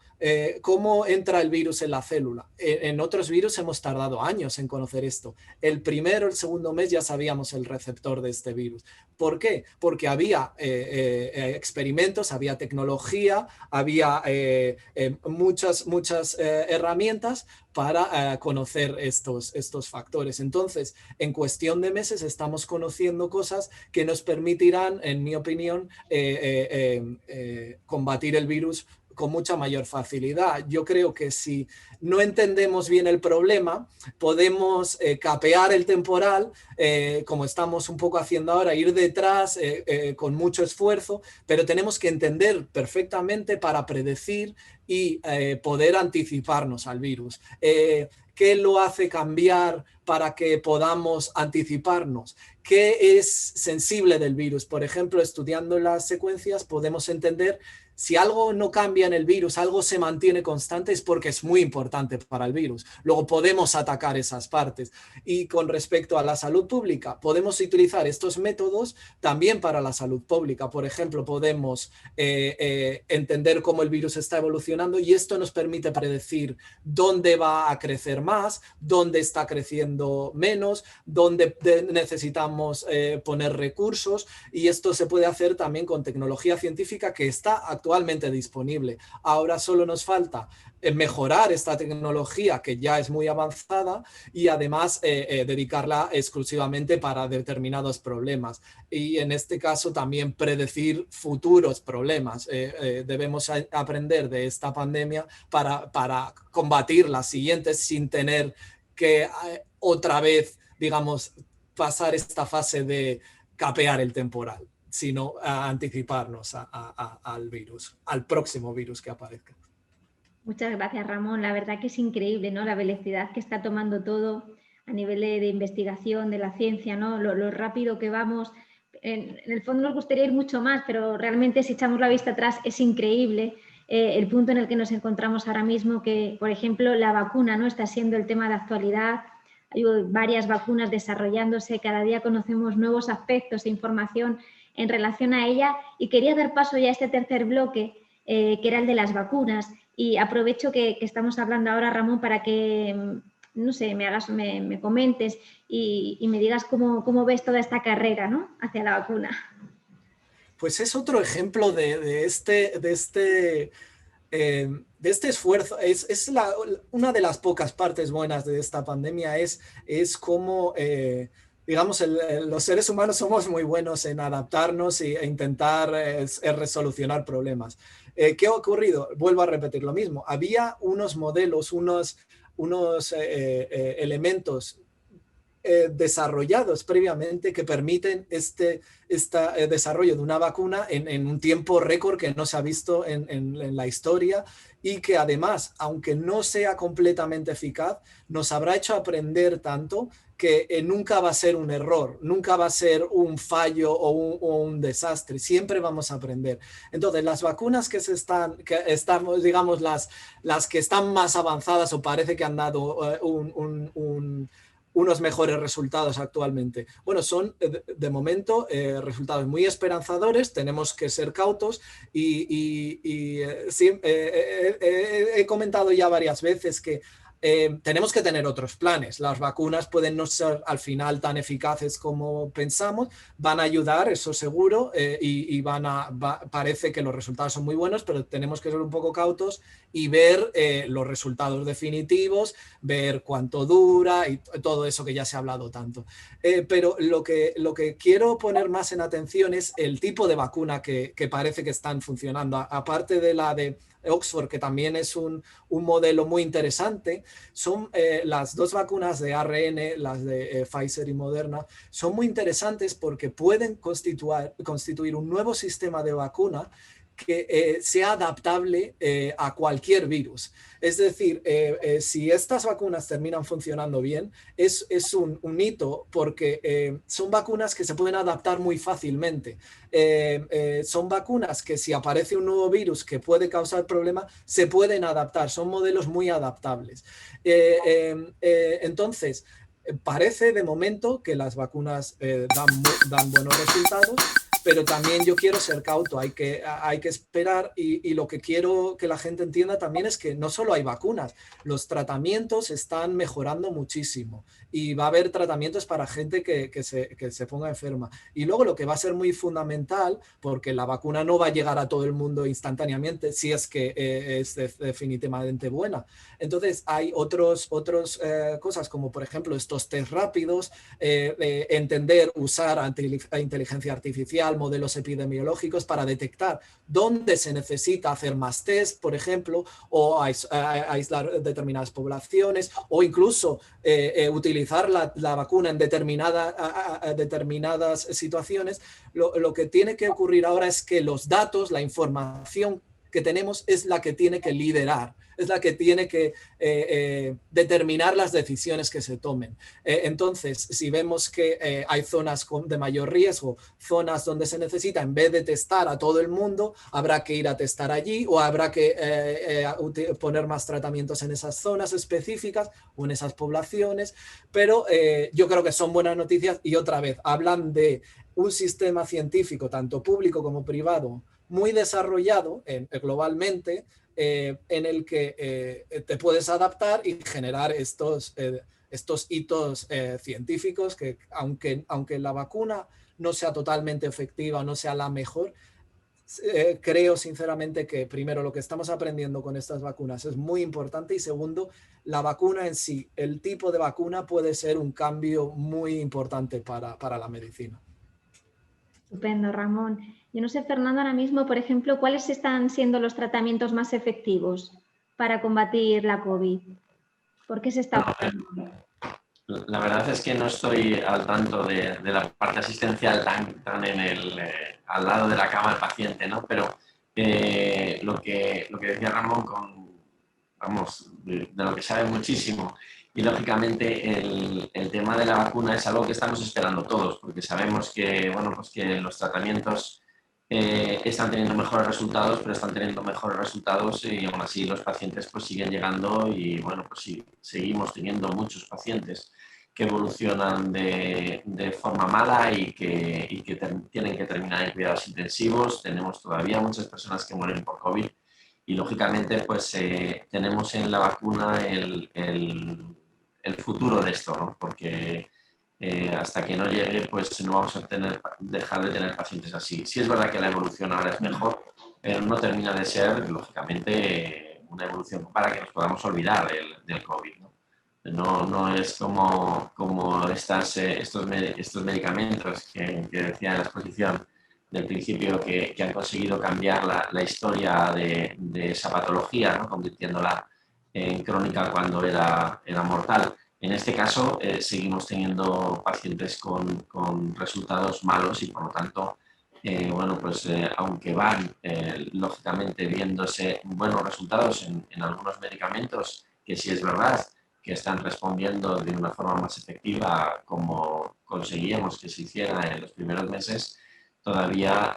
Speaker 2: ¿cómo entra el virus en la célula? En otros virus hemos tardado años en conocer esto. El primero, el segundo mes ya sabíamos el receptor de este virus. ¿Por qué? Porque había experimentos, había tecnología, había muchas herramientas para conocer estos factores. Entonces, en cuestión de meses estamos conociendo cosas que nos permitirán, en mi opinión, combatir el virus con mucha mayor facilidad. Yo creo que si no entendemos bien el problema, podemos capear el temporal, como estamos un poco haciendo ahora, ir detrás con mucho esfuerzo, pero tenemos que entender perfectamente para predecir y poder anticiparnos al virus. ¿Qué lo hace cambiar para que podamos anticiparnos? ¿Qué es sensible del virus? Por ejemplo, estudiando las secuencias podemos entender si algo no cambia en el virus, algo se mantiene constante, es porque es muy importante para el virus. Luego podemos atacar esas partes. Y con respecto a la salud pública, podemos utilizar estos métodos también para la salud pública. Por ejemplo, podemos entender cómo el virus está evolucionando y esto nos permite predecir dónde va a crecer más, dónde está creciendo menos, dónde necesitamos poner recursos, y esto se puede hacer también con tecnología científica que está actualmente disponible. Ahora solo nos falta mejorar esta tecnología que ya es muy avanzada y además dedicarla exclusivamente para determinados problemas. Y en este caso también predecir futuros problemas. Debemos aprender de esta pandemia para combatir las siguientes sin tener que otra vez, digamos, pasar esta fase de capear el temporal, sino a anticiparnos al virus, al próximo virus que aparezca.
Speaker 1: Muchas gracias, Ramón. La verdad que es increíble, ¿no? La velocidad que está tomando todo a nivel de investigación, de la ciencia, ¿no? Lo rápido que vamos. En el fondo nos gustaría ir mucho más, pero realmente si echamos la vista atrás es increíble el punto en el que nos encontramos ahora mismo, que, por ejemplo, la vacuna, ¿no? Está siendo el tema de actualidad. Hay varias vacunas desarrollándose, cada día conocemos nuevos aspectos e información en relación a ella, y quería dar paso ya a este tercer bloque, que era el de las vacunas, y aprovecho que estamos hablando ahora, Ramón, para que, no sé, me comentes y me digas cómo ves toda esta carrera, ¿no?, hacia la vacuna.
Speaker 2: Pues es otro ejemplo de este esfuerzo. Una de las pocas partes buenas de esta pandemia es cómo, digamos, los seres humanos somos muy buenos en adaptarnos e intentar resolucionar problemas. ¿Qué ha ocurrido? Vuelvo a repetir lo mismo. Había unos modelos, unos elementos desarrollados previamente que permiten este desarrollo de una vacuna en un tiempo récord que no se ha visto en la historia, y que además, aunque no sea completamente eficaz, nos habrá hecho aprender tanto que nunca va a ser un error, nunca va a ser un fallo o un desastre, siempre vamos a aprender. Entonces, las vacunas que estamos, digamos, las que están más avanzadas o parece que han dado un unos mejores resultados actualmente? Bueno, son de momento resultados muy esperanzadores, tenemos que ser cautos sí, he comentado ya varias veces que tenemos que tener otros planes. Las vacunas pueden no ser al final tan eficaces como pensamos, van a ayudar, eso seguro, y parece que los resultados son muy buenos, pero tenemos que ser un poco cautos y ver los resultados definitivos, ver cuánto dura y todo eso que ya se ha hablado tanto. Pero lo que quiero poner más en atención es el tipo de vacuna que parece que están funcionando, aparte de la de Oxford, que también es un modelo muy interesante. Son las dos vacunas de ARN, las de Pfizer y Moderna, son muy interesantes porque pueden constituir un nuevo sistema de vacuna que sea adaptable a cualquier virus. Es decir, si estas vacunas terminan funcionando bien, es un hito porque son vacunas que se pueden adaptar muy fácilmente. Son vacunas que si aparece un nuevo virus que puede causar problemas, se pueden adaptar. Son modelos muy adaptables. Entonces, parece de momento que las vacunas dan buenos resultados, pero también yo quiero ser cauto, hay que esperar y lo que quiero que la gente entienda también es que no solo hay vacunas, los tratamientos están mejorando muchísimo y va a haber tratamientos para gente que se ponga enferma. Y luego lo que va a ser muy fundamental, porque la vacuna no va a llegar a todo el mundo instantáneamente si es que es definitivamente buena. Entonces hay otras cosas como por ejemplo estos test rápidos, entender, usar inteligencia artificial, modelos epidemiológicos para detectar dónde se necesita hacer más test, por ejemplo, o aislar determinadas poblaciones, o incluso utilizar la vacuna en determinadas situaciones. Lo que tiene que ocurrir ahora es que los datos, la información que tenemos es la que tiene que liderar, es la que tiene que determinar las decisiones que se tomen. Entonces, si vemos que hay zonas de mayor riesgo, zonas donde se necesita, en vez de testar a todo el mundo, habrá que ir a testar allí o habrá que poner más tratamientos en esas zonas específicas o en esas poblaciones. Pero yo creo que son buenas noticias y otra vez, hablan de un sistema científico, tanto público como privado, muy desarrollado globalmente, en el que te puedes adaptar y generar estos hitos científicos que aunque la vacuna no sea totalmente efectiva, no sea la mejor, creo sinceramente que primero lo que estamos aprendiendo con estas vacunas es muy importante y segundo, la vacuna en sí, el tipo de vacuna puede ser un cambio muy importante para la medicina.
Speaker 1: Estupendo, Ramón. Yo no sé, Fernando, ahora mismo, por ejemplo, ¿cuáles están siendo los tratamientos más efectivos para combatir la COVID? ¿Por qué se está aplicando?
Speaker 3: La verdad es que no estoy al tanto de la parte asistencial tan al lado de la cama del paciente, ¿no? Pero lo que decía Ramón, de lo que sabe muchísimo, y lógicamente el tema de la vacuna es algo que estamos esperando todos, porque sabemos que, bueno, pues que los tratamientos están teniendo mejores resultados, pero están teniendo mejores resultados y aún así los pacientes pues siguen llegando y bueno, pues sí, seguimos teniendo muchos pacientes que evolucionan de forma mala y que tienen que terminar en cuidados intensivos. Tenemos todavía muchas personas que mueren por COVID y lógicamente pues tenemos en la vacuna el futuro de esto, ¿no? Porque hasta que no llegue, pues no vamos a dejar de tener pacientes así. Sí es verdad que la evolución ahora es mejor, pero no termina de ser, lógicamente, una evolución para que nos podamos olvidar del COVID, ¿no? No es como estos medicamentos que decía en la exposición del principio que han conseguido cambiar la historia de esa patología, ¿no? Convirtiéndola en crónica cuando era mortal. En este caso, seguimos teniendo pacientes con resultados malos y, por lo tanto, bueno, pues aunque van, lógicamente, viéndose buenos resultados en algunos medicamentos, que sí es verdad que están respondiendo de una forma más efectiva como conseguíamos que se hiciera en los primeros meses, todavía,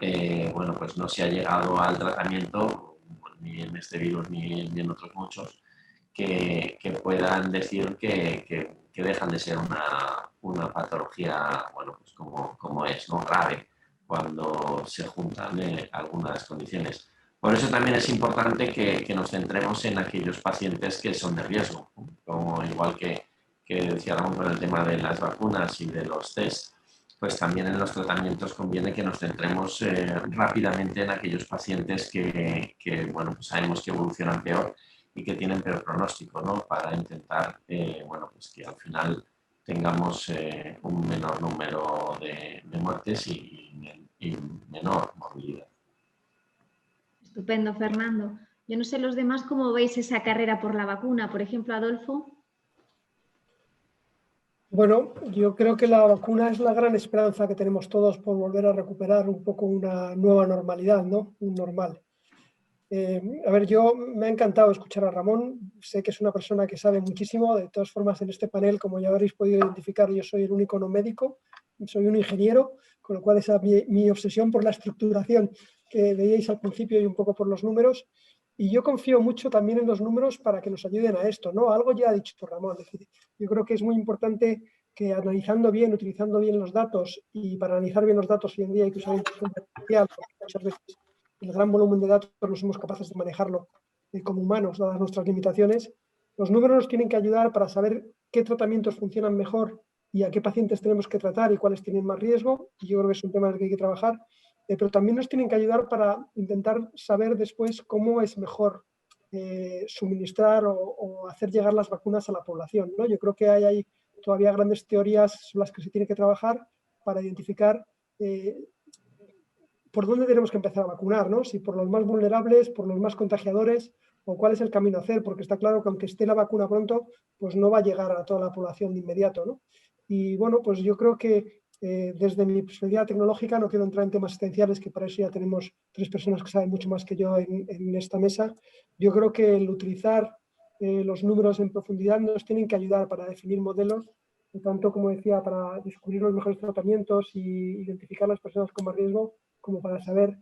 Speaker 3: bueno, pues no se ha llegado al tratamiento, ni en este virus ni en otros muchos, que puedan decir que dejan de ser una patología, bueno, pues como es, ¿no? Grave, cuando se juntan algunas condiciones. Por eso también es importante que nos centremos en aquellos pacientes que son de riesgo, ¿no? Como igual que decía Ramón con el tema de las vacunas y de los test, pues también en los tratamientos conviene que nos centremos rápidamente en aquellos pacientes que bueno, pues sabemos que evolucionan peor y que tienen peor pronóstico, ¿no? Para intentar, bueno, pues que al final tengamos un menor número de muertes y menor morbilidad.
Speaker 1: Estupendo, Fernando. Yo no sé los demás cómo veis esa carrera por la vacuna. Por ejemplo, Adolfo.
Speaker 4: Bueno, yo creo que la vacuna es la gran esperanza que tenemos todos por volver a recuperar un poco una nueva normalidad, ¿no? Un normal. A ver, yo me ha encantado escuchar a Ramón. Sé que es una persona que sabe muchísimo. De todas formas, en este panel, como ya habréis podido identificar, yo soy el único no médico, soy un ingeniero, con lo cual esa mi obsesión por la estructuración que veíais al principio y un poco por los números. Y yo confío mucho también en los números para que nos ayuden a esto, ¿no? Algo ya ha dicho Ramón. Es decir, yo creo que es muy importante que analizando bien, utilizando bien los datos, y para analizar bien los datos hoy en día hay que usar inteligencia artificial, porque muchas veces el gran volumen de datos no somos capaces de manejarlo como humanos, dadas nuestras limitaciones. Los números nos tienen que ayudar para saber qué tratamientos funcionan mejor y a qué pacientes tenemos que tratar y cuáles tienen más riesgo. Y yo creo que es un tema en el que hay que trabajar. Pero también nos tienen que ayudar para intentar saber después cómo es mejor suministrar o hacer llegar las vacunas a la población, ¿no? Yo creo que hay todavía grandes teorías sobre las que se tiene que trabajar para identificar por dónde tenemos que empezar a vacunar, ¿no? Si por los más vulnerables, por los más contagiadores, o cuál es el camino a hacer, porque está claro que aunque esté la vacuna pronto, pues no va a llegar a toda la población de inmediato, ¿no? Y bueno, pues yo creo que desde mi perspectiva tecnológica, no quiero entrar en temas esenciales, que para eso ya tenemos 3 personas que saben mucho más que yo en esta mesa. Yo creo que el utilizar los números en profundidad nos tienen que ayudar para definir modelos, tanto como decía, para descubrir los mejores tratamientos y identificar las personas con más riesgo, como para saber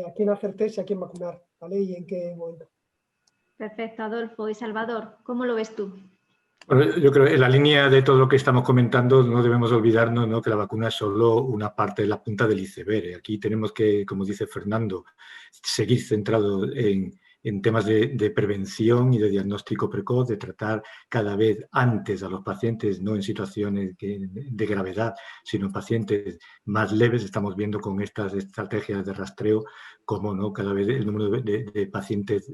Speaker 4: a quién hacer test y a quién vacunar, ¿vale? Y en qué momento.
Speaker 1: Perfecto, Adolfo. Y Salvador, ¿cómo lo ves tú?
Speaker 5: Bueno, yo creo que en la línea de todo lo que estamos comentando no debemos olvidarnos, ¿no?, que la vacuna es solo una parte de la punta del iceberg. Aquí tenemos que, como dice Fernando, seguir centrados en temas de prevención y de diagnóstico precoz, de tratar cada vez antes a los pacientes, no en situaciones de gravedad, sino en pacientes más leves. Estamos viendo con estas estrategias de rastreo cómo, ¿no?, cada vez el número de pacientes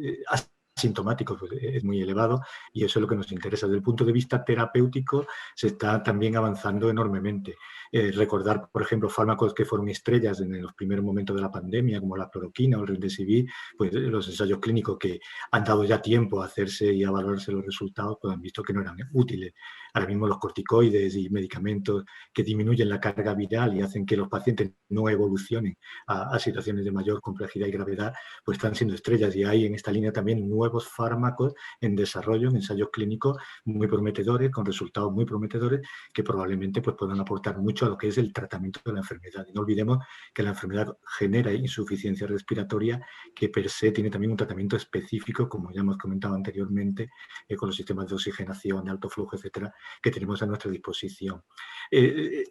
Speaker 5: asintomáticos pues, es muy elevado, y eso es lo que nos interesa. Desde el punto de vista terapéutico se está también avanzando enormemente. Recordar, por ejemplo, fármacos que fueron estrellas en los primeros momentos de la pandemia, como la cloroquina o el remdesivir, pues los ensayos clínicos que han dado ya tiempo a hacerse y a valorarse los resultados, pues han visto que no eran útiles. Ahora mismo los corticoides y medicamentos que disminuyen la carga viral y hacen que los pacientes no evolucionen a situaciones de mayor complejidad y gravedad, pues están siendo estrellas, y hay en esta línea también nuevos fármacos en desarrollo, en ensayos clínicos muy prometedores, con resultados muy prometedores, que probablemente pues, puedan aportar mucho a lo que es el tratamiento de la enfermedad. Y no olvidemos que la enfermedad genera insuficiencia respiratoria, que per se tiene también un tratamiento específico, como ya hemos comentado anteriormente, con los sistemas de oxigenación, de alto flujo, etcétera, que tenemos a nuestra disposición.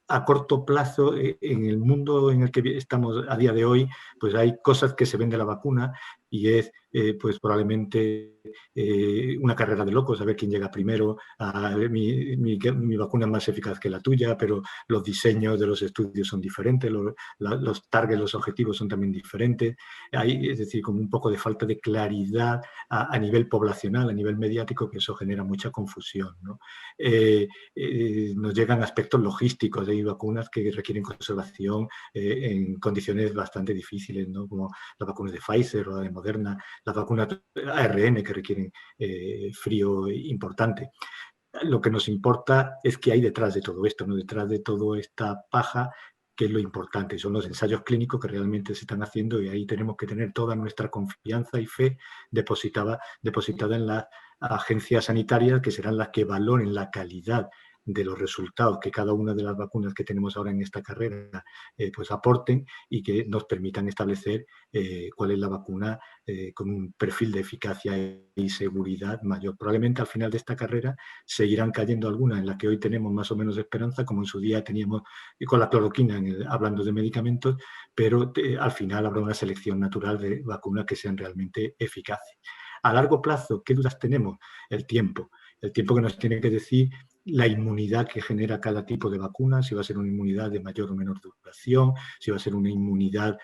Speaker 5: A corto plazo, en el mundo en el que estamos a día de hoy, pues hay cosas que se ven de la vacuna, y es pues probablemente una carrera de locos, a ver quién llega primero. Mi vacuna es más eficaz que la tuya, pero los diseños de los estudios son diferentes, los targets, los objetivos son también diferentes. Hay, es decir, como un poco de falta de claridad a nivel poblacional, a nivel mediático, que eso genera mucha confusión, ¿no? Nos llegan aspectos logísticos, hay vacunas que requieren conservación en condiciones bastante difíciles, ¿no?, como las vacunas de Pfizer o de Moderna, las vacunas ARN que requieren frío importante. Lo que nos importa es qué hay detrás de todo esto, ¿no?, detrás de toda esta paja, que es lo importante. Son los ensayos clínicos que realmente se están haciendo, y ahí tenemos que tener toda nuestra confianza y fe depositada en las agencias sanitarias, que serán las que valoren la calidad de los resultados que cada una de las vacunas que tenemos ahora en esta carrera pues aporten y que nos permitan establecer cuál es la vacuna con un perfil de eficacia y seguridad mayor. Probablemente al final de esta carrera seguirán cayendo algunas en las que hoy tenemos más o menos esperanza, como en su día teníamos con la cloroquina, hablando de medicamentos, pero al final habrá una selección natural de vacunas que sean realmente eficaces. A largo plazo, ¿qué dudas tenemos? El tiempo que nos tiene que decir la inmunidad que genera cada tipo de vacuna, si va a ser una inmunidad de mayor o menor duración, si va a ser una inmunidad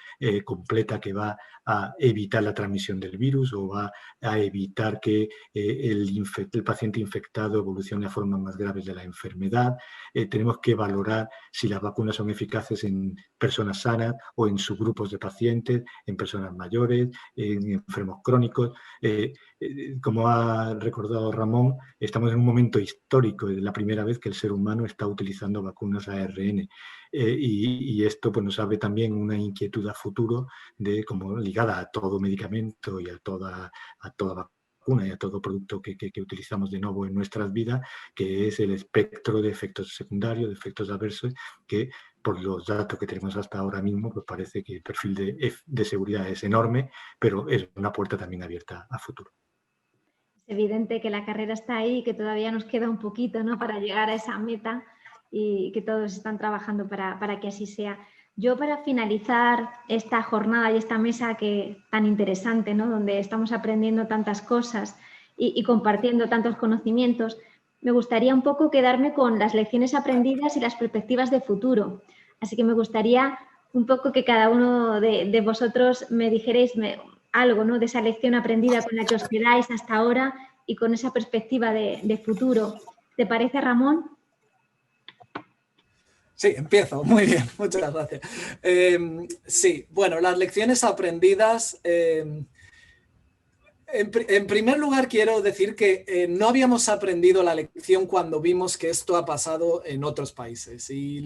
Speaker 5: completa que va a evitar la transmisión del virus o va a evitar que el paciente infectado evolucione a formas más graves de la enfermedad. Tenemos que valorar si las vacunas son eficaces en personas sanas o en subgrupos de pacientes, en personas mayores, en enfermos crónicos. Como ha recordado Ramón, estamos en un momento histórico, es la primera vez que el ser humano está utilizando vacunas ARN y esto pues, nos abre también una inquietud a futuro como ligada a todo medicamento y a toda vacuna y a todo producto que utilizamos de nuevo en nuestras vidas, que es el espectro de efectos secundarios, de efectos adversos, que por los datos que tenemos hasta ahora mismo, pues parece que el perfil de seguridad es enorme, pero es una puerta también abierta a futuro.
Speaker 1: Es evidente que la carrera está ahí y que todavía nos queda un poquito, ¿no?, para llegar a esa meta y que todos están trabajando para que así sea. Yo, para finalizar esta jornada y esta mesa tan interesante, ¿no?, donde estamos aprendiendo tantas cosas y compartiendo tantos conocimientos, me gustaría un poco quedarme con las lecciones aprendidas y las perspectivas de futuro. Así que me gustaría un poco que cada uno de vosotros me dijerais algo, ¿no?, de esa lección aprendida con la que os quedáis hasta ahora y con esa perspectiva de futuro. ¿Te parece, Ramón?
Speaker 2: Sí, empiezo. Muy bien, muchas gracias. Sí, bueno, las lecciones aprendidas... En primer lugar, quiero decir que no habíamos aprendido la lección cuando vimos que esto ha pasado en otros países. Y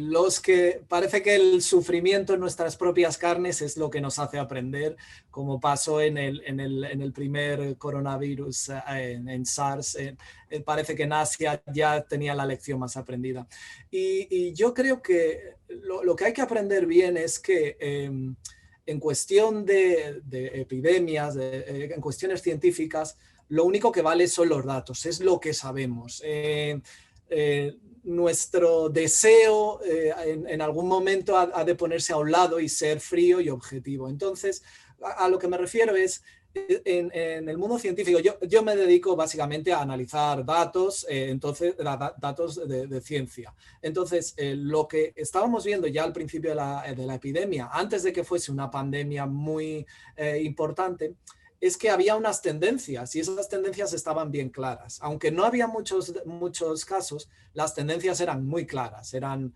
Speaker 2: parece que el sufrimiento en nuestras propias carnes es lo que nos hace aprender, como pasó en el primer coronavirus, en SARS. Parece que en Asia ya tenía la lección más aprendida. Y yo creo que lo que hay que aprender bien es que... en cuestión de epidemias, en cuestiones científicas, lo único que vale son los datos, es lo que sabemos. Nuestro deseo en algún momento ha de ponerse a un lado y ser frío y objetivo. Entonces, a lo que me refiero es, en el mundo científico, yo me dedico básicamente a analizar datos, datos de ciencia. Entonces, lo que estábamos viendo ya al principio de la epidemia, antes de que fuese una pandemia muy importante, es que había unas tendencias y esas tendencias estaban bien claras. Aunque no había muchos casos, las tendencias eran muy claras, eran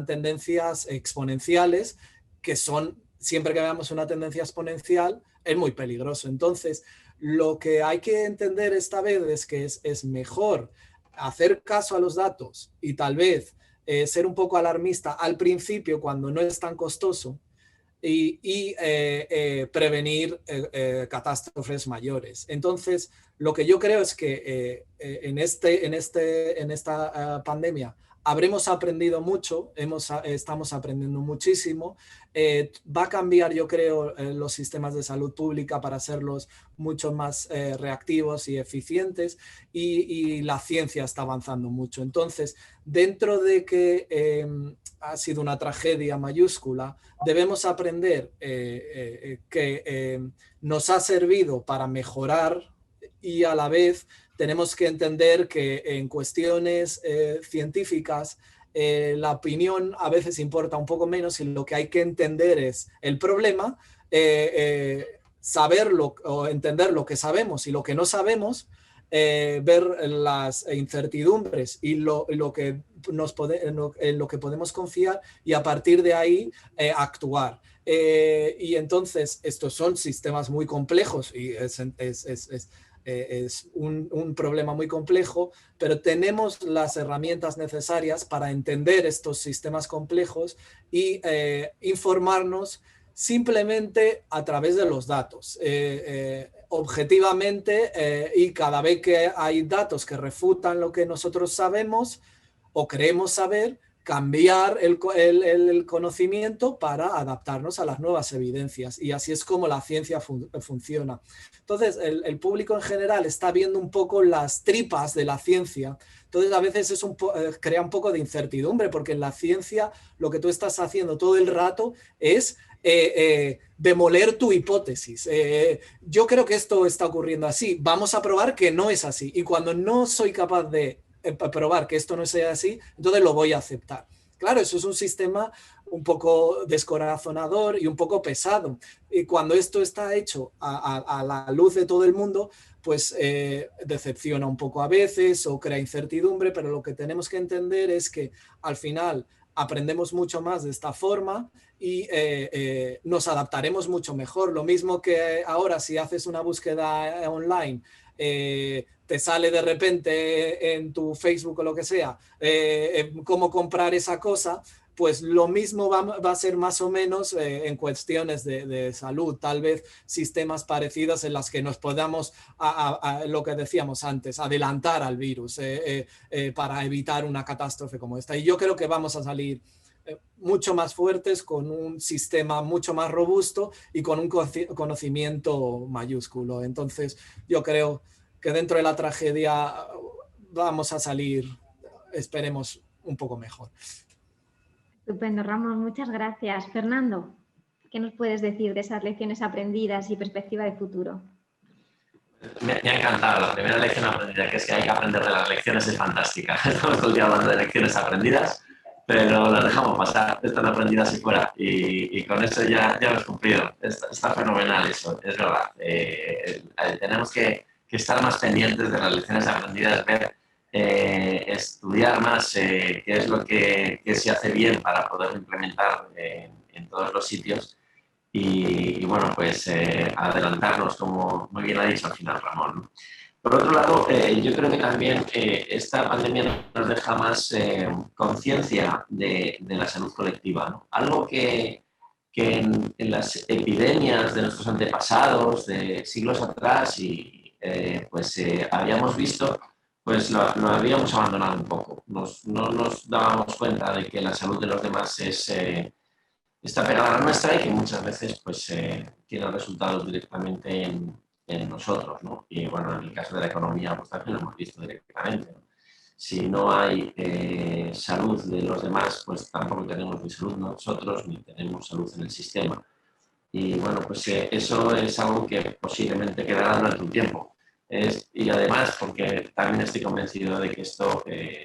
Speaker 2: tendencias exponenciales que son... Siempre que veamos una tendencia exponencial, es muy peligroso. Entonces, lo que hay que entender esta vez es que es mejor hacer caso a los datos y tal vez ser un poco alarmista al principio cuando no es tan costoso y prevenir catástrofes mayores. Entonces, lo que yo creo es que en esta pandemia habremos aprendido mucho, estamos aprendiendo muchísimo. Va a cambiar, yo creo, los sistemas de salud pública para hacerlos mucho más reactivos y eficientes y la ciencia está avanzando mucho. Entonces, dentro de que ha sido una tragedia mayúscula, debemos aprender que nos ha servido para mejorar y a la vez tenemos que entender que en cuestiones científicas la opinión a veces importa un poco menos y lo que hay que entender es el problema, saberlo o entender lo que sabemos y lo que no sabemos, ver las incertidumbres y en lo que podemos confiar y a partir de ahí actuar. Y entonces estos son sistemas muy complejos y es un problema muy complejo, pero tenemos las herramientas necesarias para entender estos sistemas complejos y informarnos simplemente a través de los datos. Objetivamente y cada vez que hay datos que refutan lo que nosotros sabemos, o creemos saber, cambiar el conocimiento para adaptarnos a las nuevas evidencias. Y así es como la ciencia funciona. Entonces, el público en general está viendo un poco las tripas de la ciencia. Entonces, a veces crea un poco de incertidumbre, porque en la ciencia lo que tú estás haciendo todo el rato es demoler tu hipótesis. Yo creo que esto está ocurriendo así. Vamos a probar que no es así. Y cuando no soy capaz de probar que esto no sea así, entonces lo voy a aceptar. Claro, eso es un sistema un poco descorazonador y un poco pesado. Y cuando esto está hecho a la luz de todo el mundo, pues decepciona un poco a veces o crea incertidumbre, pero lo que tenemos que entender es que al final aprendemos mucho más de esta forma y nos adaptaremos mucho mejor. Lo mismo que ahora si haces una búsqueda online, te sale de repente en tu Facebook o lo que sea, cómo comprar esa cosa, pues lo mismo va a ser más o menos en cuestiones de salud, tal vez sistemas parecidos en las que nos podamos, lo que decíamos antes, adelantar al virus para evitar una catástrofe como esta. Y yo creo que vamos a salir mucho más fuertes, con un sistema mucho más robusto y con un conocimiento mayúsculo. Entonces, yo creo que dentro de la tragedia vamos a salir, esperemos, un poco mejor.
Speaker 1: Estupendo, Ramón, muchas gracias. Fernando, ¿qué nos puedes decir de esas lecciones aprendidas y perspectiva de futuro?
Speaker 3: Me ha encantado. La primera lección aprendida, que es que hay que aprender de las lecciones, es fantástica. Estamos todo el día hablando de lecciones aprendidas, pero las dejamos pasar, están aprendidas y fuera. Y con eso ya lo has cumplido. Está fenomenal eso, es verdad. Tenemos que estar más pendientes de las lecciones aprendidas, ver, estudiar más qué es lo que se hace bien para poder implementar en todos los sitios. Y bueno, pues adelantarnos, como muy bien ha dicho al final Ramón, ¿no? Por otro lado, yo creo que también esta pandemia nos deja más conciencia de la salud colectiva, ¿no? Algo que en las epidemias de nuestros antepasados, de siglos atrás, habíamos visto, pues lo habíamos abandonado un poco. No nos dábamos cuenta de que la salud de los demás está pegada a la nuestra y que muchas veces pues, tiene resultados directamente en nosotros, ¿no? Y bueno, en el caso de la economía, pues también lo hemos visto directamente, ¿no? Si no hay salud de los demás, pues tampoco tenemos ni salud nosotros, ni tenemos salud en el sistema. Y bueno, pues eso es algo que posiblemente quedará durante un tiempo. Y además, porque también estoy convencido de que esto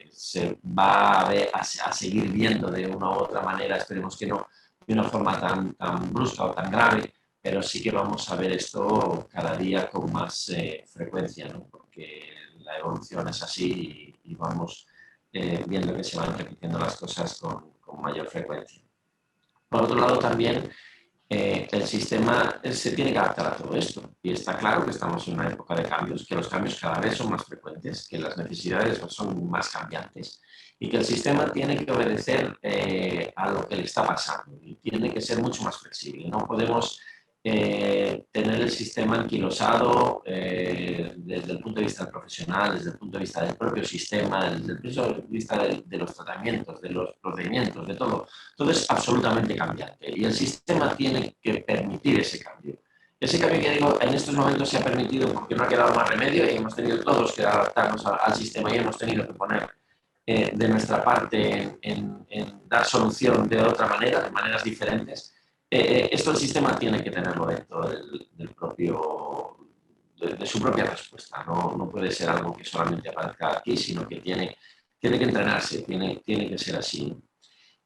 Speaker 3: se va a seguir viendo de una u otra manera, esperemos que no de una forma tan brusca o tan grave, pero sí que vamos a ver esto cada día con más frecuencia, ¿no? Porque la evolución es así y vamos viendo que se van repitiendo las cosas con mayor frecuencia. Por otro lado, también el sistema se tiene que adaptar a todo esto y está claro que estamos en una época de cambios, que los cambios cada vez son más frecuentes, que las necesidades son más cambiantes y que el sistema tiene que obedecer a lo que le está pasando y tiene que ser mucho más flexible. No podemos tener el sistema anquilosado desde el punto de vista profesional, desde el punto de vista del propio sistema, desde el punto de vista de los tratamientos, de los procedimientos, de todo. Todo es absolutamente cambiante y el sistema tiene que permitir ese cambio. Ese cambio que digo, en estos momentos se ha permitido porque no ha quedado más remedio y hemos tenido todos que adaptarnos al sistema y hemos tenido que poner de nuestra parte en dar solución de otra manera, de maneras diferentes. Esto el sistema tiene que tenerlo dentro de su propia respuesta. No puede ser algo que solamente aparezca aquí, sino que tiene que entrenarse, tiene que ser así.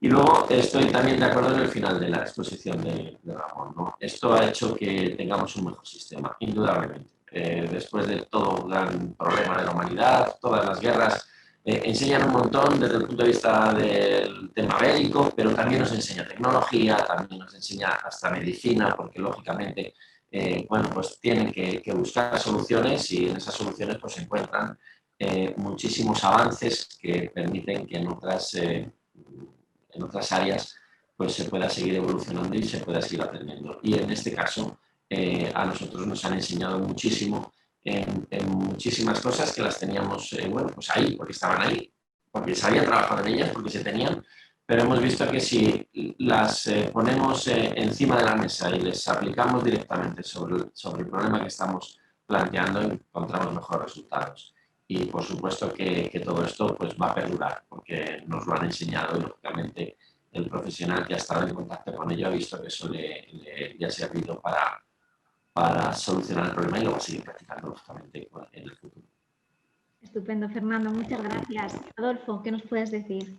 Speaker 3: Y luego estoy también de acuerdo en el final de la exposición de Ramón, ¿no? Esto ha hecho que tengamos un mejor sistema, indudablemente. Después de todo el gran problema de la humanidad, todas las guerras, enseñan un montón desde el punto de vista del tema bélico, pero también nos enseña tecnología, también nos enseña hasta medicina, porque lógicamente pues tienen que buscar soluciones y en esas soluciones pues se encuentran muchísimos avances que permiten que en otras áreas pues se pueda seguir evolucionando y se pueda seguir aprendiendo. Y en este caso a nosotros nos han enseñado muchísimo en muchísimas cosas que las teníamos, pues ahí, porque estaban ahí, porque se había trabajado en ellas, porque se tenían, pero hemos visto que si las ponemos encima de la mesa y les aplicamos directamente sobre el problema que estamos planteando, encontramos mejores resultados. Y por supuesto que todo esto pues, va a perdurar, porque nos lo han enseñado y lógicamente el profesional que ha estado en contacto con ello ha visto que eso le ha servido para solucionar el problema y lo va a seguir practicando lógicamente en el futuro.
Speaker 1: Estupendo, Fernando, muchas gracias. Adolfo, ¿qué nos puedes decir?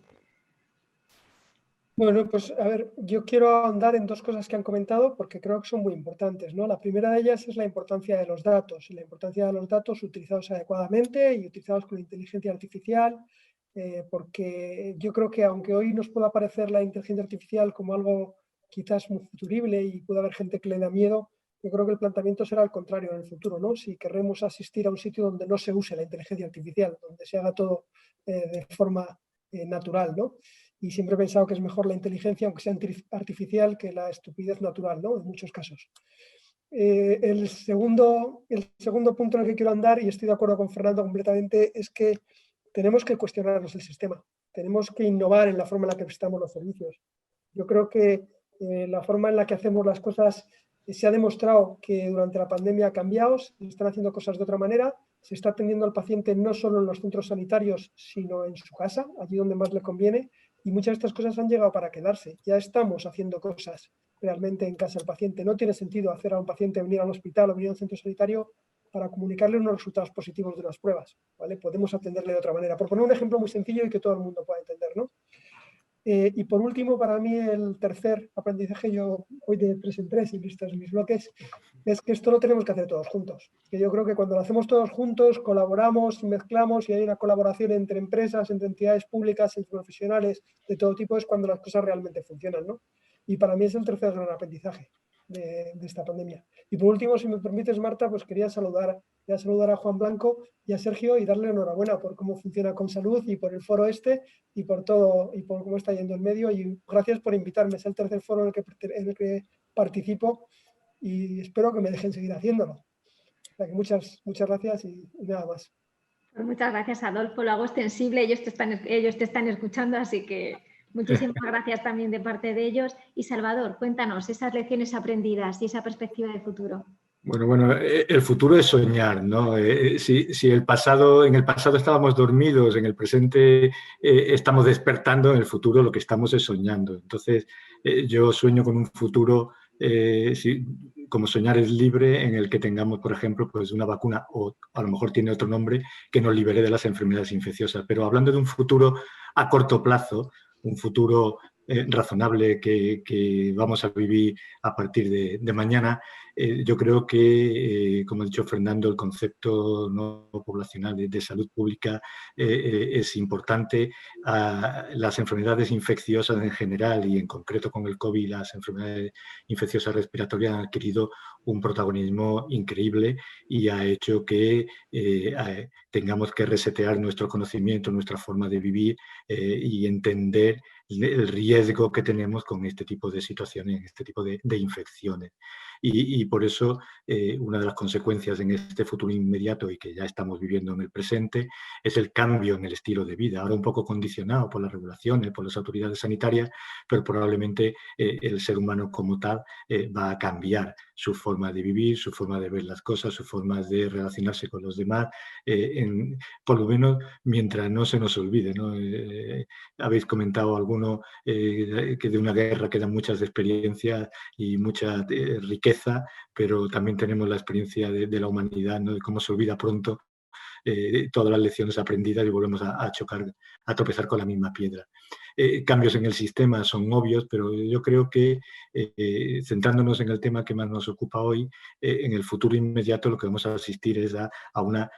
Speaker 4: Bueno, pues a ver, yo quiero ahondar en dos cosas que han comentado porque creo que son muy importantes, ¿no? La primera de ellas es la importancia de los datos y la importancia de los datos utilizados adecuadamente y utilizados con inteligencia artificial, porque yo creo que aunque hoy nos pueda parecer la inteligencia artificial como algo quizás muy futurible y puede haber gente que le da miedo, yo creo que el planteamiento será al contrario en el futuro, ¿no? Si queremos asistir a un sitio donde no se use la inteligencia artificial, donde se haga todo de forma natural, ¿no? Y siempre he pensado que es mejor la inteligencia, aunque sea artificial, que la estupidez natural, ¿no? En muchos casos. El segundo punto en el que quiero andar, y estoy de acuerdo con Fernando completamente, es que tenemos que cuestionarnos el sistema. Tenemos que innovar en la forma en la que prestamos los servicios. Yo creo que la forma en la que hacemos las cosas se ha demostrado que durante la pandemia ha cambiado, se están haciendo cosas de otra manera, se está atendiendo al paciente no solo en los centros sanitarios, sino en su casa, allí donde más le conviene, y muchas de estas cosas han llegado para quedarse. Ya estamos haciendo cosas realmente en casa del paciente. No tiene sentido hacer a un paciente venir al hospital o venir a un centro sanitario para comunicarle unos resultados positivos de unas pruebas, ¿vale? Podemos atenderle de otra manera. Por poner un ejemplo muy sencillo y que todo el mundo pueda entender, ¿no? Y por último, para mí el tercer aprendizaje, yo voy de 3 en 3 y listos mis bloques, es que esto lo tenemos que hacer todos juntos. Que yo creo que cuando lo hacemos todos juntos, colaboramos, mezclamos y hay una colaboración entre empresas, entre entidades públicas, entre profesionales de todo tipo, es cuando las cosas realmente funcionan, ¿no? Y para mí es el tercer gran aprendizaje de esta pandemia. Y por último, si me permites, Marta, pues quería saludar a Juan Blanco y a Sergio y darle enhorabuena por cómo funciona Con Salud y por el foro este y por todo y por cómo está yendo el medio. Y gracias por invitarme. Es el tercer foro en el que participo y espero que me dejen seguir haciéndolo. O sea que muchas gracias y nada más.
Speaker 1: Pues muchas gracias, Adolfo. Lo hago extensible. Ellos te están escuchando, así que muchísimas gracias también de parte de ellos. Y Salvador, cuéntanos esas lecciones aprendidas y esa perspectiva de futuro.
Speaker 5: Bueno, el futuro es soñar, ¿no? Si en el pasado estábamos dormidos, en el presente estamos despertando, en el futuro lo que estamos es soñando. Entonces, yo sueño con un futuro, como soñar es libre, en el que tengamos, por ejemplo, pues una vacuna, o a lo mejor tiene otro nombre, que nos libere de las enfermedades infecciosas. Pero hablando de un futuro a corto plazo, un futuro razonable que vamos a vivir a partir de mañana, yo creo que, como ha dicho Fernando, el concepto no poblacional de salud pública es importante. Las enfermedades infecciosas en general y en concreto con el COVID, las enfermedades infecciosas respiratorias han adquirido un protagonismo increíble y ha hecho que tengamos que resetear nuestro conocimiento, nuestra forma de vivir y entender el riesgo que tenemos con este tipo de situaciones, este tipo de infecciones. Y por eso una de las consecuencias en este futuro inmediato y que ya estamos viviendo en el presente es el cambio en el estilo de vida, ahora un poco condicionado por las regulaciones, por las autoridades sanitarias, pero probablemente el ser humano como tal va a cambiar su forma de vivir, su forma de ver las cosas, su forma de relacionarse con los demás, por lo menos mientras no se nos olvide, ¿no? Habéis comentado alguno que de una guerra quedan muchas experiencias y mucha riqueza, pero también tenemos la experiencia de la humanidad, ¿no? De cómo se olvida pronto todas las lecciones aprendidas y volvemos a chocar, a tropezar con la misma piedra. Cambios en el sistema son obvios, pero yo creo que centrándonos en el tema que más nos ocupa hoy, en el futuro inmediato lo que vamos a asistir es a una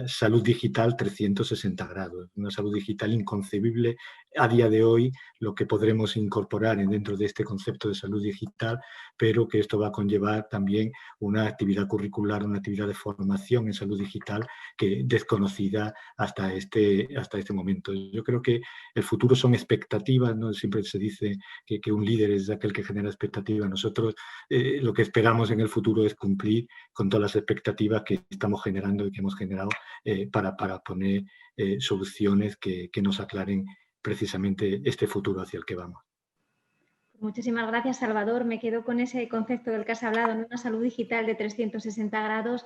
Speaker 5: salud digital 360 grados, una salud digital inconcebible a día de hoy, lo que podremos incorporar dentro de este concepto de salud digital, pero que esto va a conllevar también una actividad curricular, una actividad de formación en salud digital que desconocida hasta este momento. Yo creo que el futuro son expectativas expectativas, ¿no? Siempre se dice que un líder es aquel que genera expectativas. Nosotros lo que esperamos en el futuro es cumplir con todas las expectativas que estamos generando y que hemos generado para poner soluciones que nos aclaren precisamente este futuro hacia el que vamos.
Speaker 1: Muchísimas gracias, Salvador. Me quedo con ese concepto del que has hablado, ¿no? Una salud digital de 360 grados.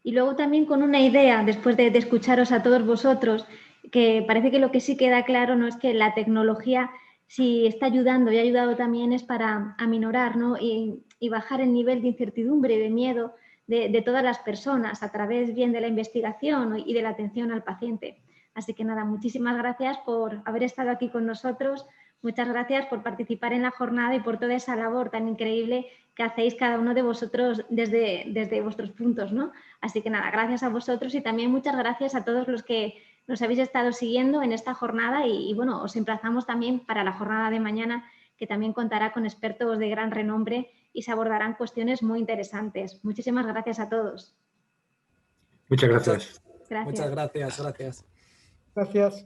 Speaker 1: Y luego también con una idea, después de escucharos a todos vosotros, que parece que lo que sí queda claro, ¿no?, es que la tecnología, si está ayudando y ha ayudado también, es para aminorar, ¿no?, y bajar el nivel de incertidumbre y de miedo de todas las personas a través bien de la investigación y de la atención al paciente. Así que nada, muchísimas gracias por haber estado aquí con nosotros. Muchas gracias por participar en la jornada y por toda esa labor tan increíble que hacéis cada uno de vosotros desde vuestros puntos, ¿no? Así que nada, gracias a vosotros y también muchas gracias a todos los que nos habéis estado siguiendo en esta jornada y bueno, os emplazamos también para la jornada de mañana, que también contará con expertos de gran renombre y se abordarán cuestiones muy interesantes. Muchísimas gracias a todos.
Speaker 5: Muchas gracias.
Speaker 2: Muchas gracias.
Speaker 4: Gracias.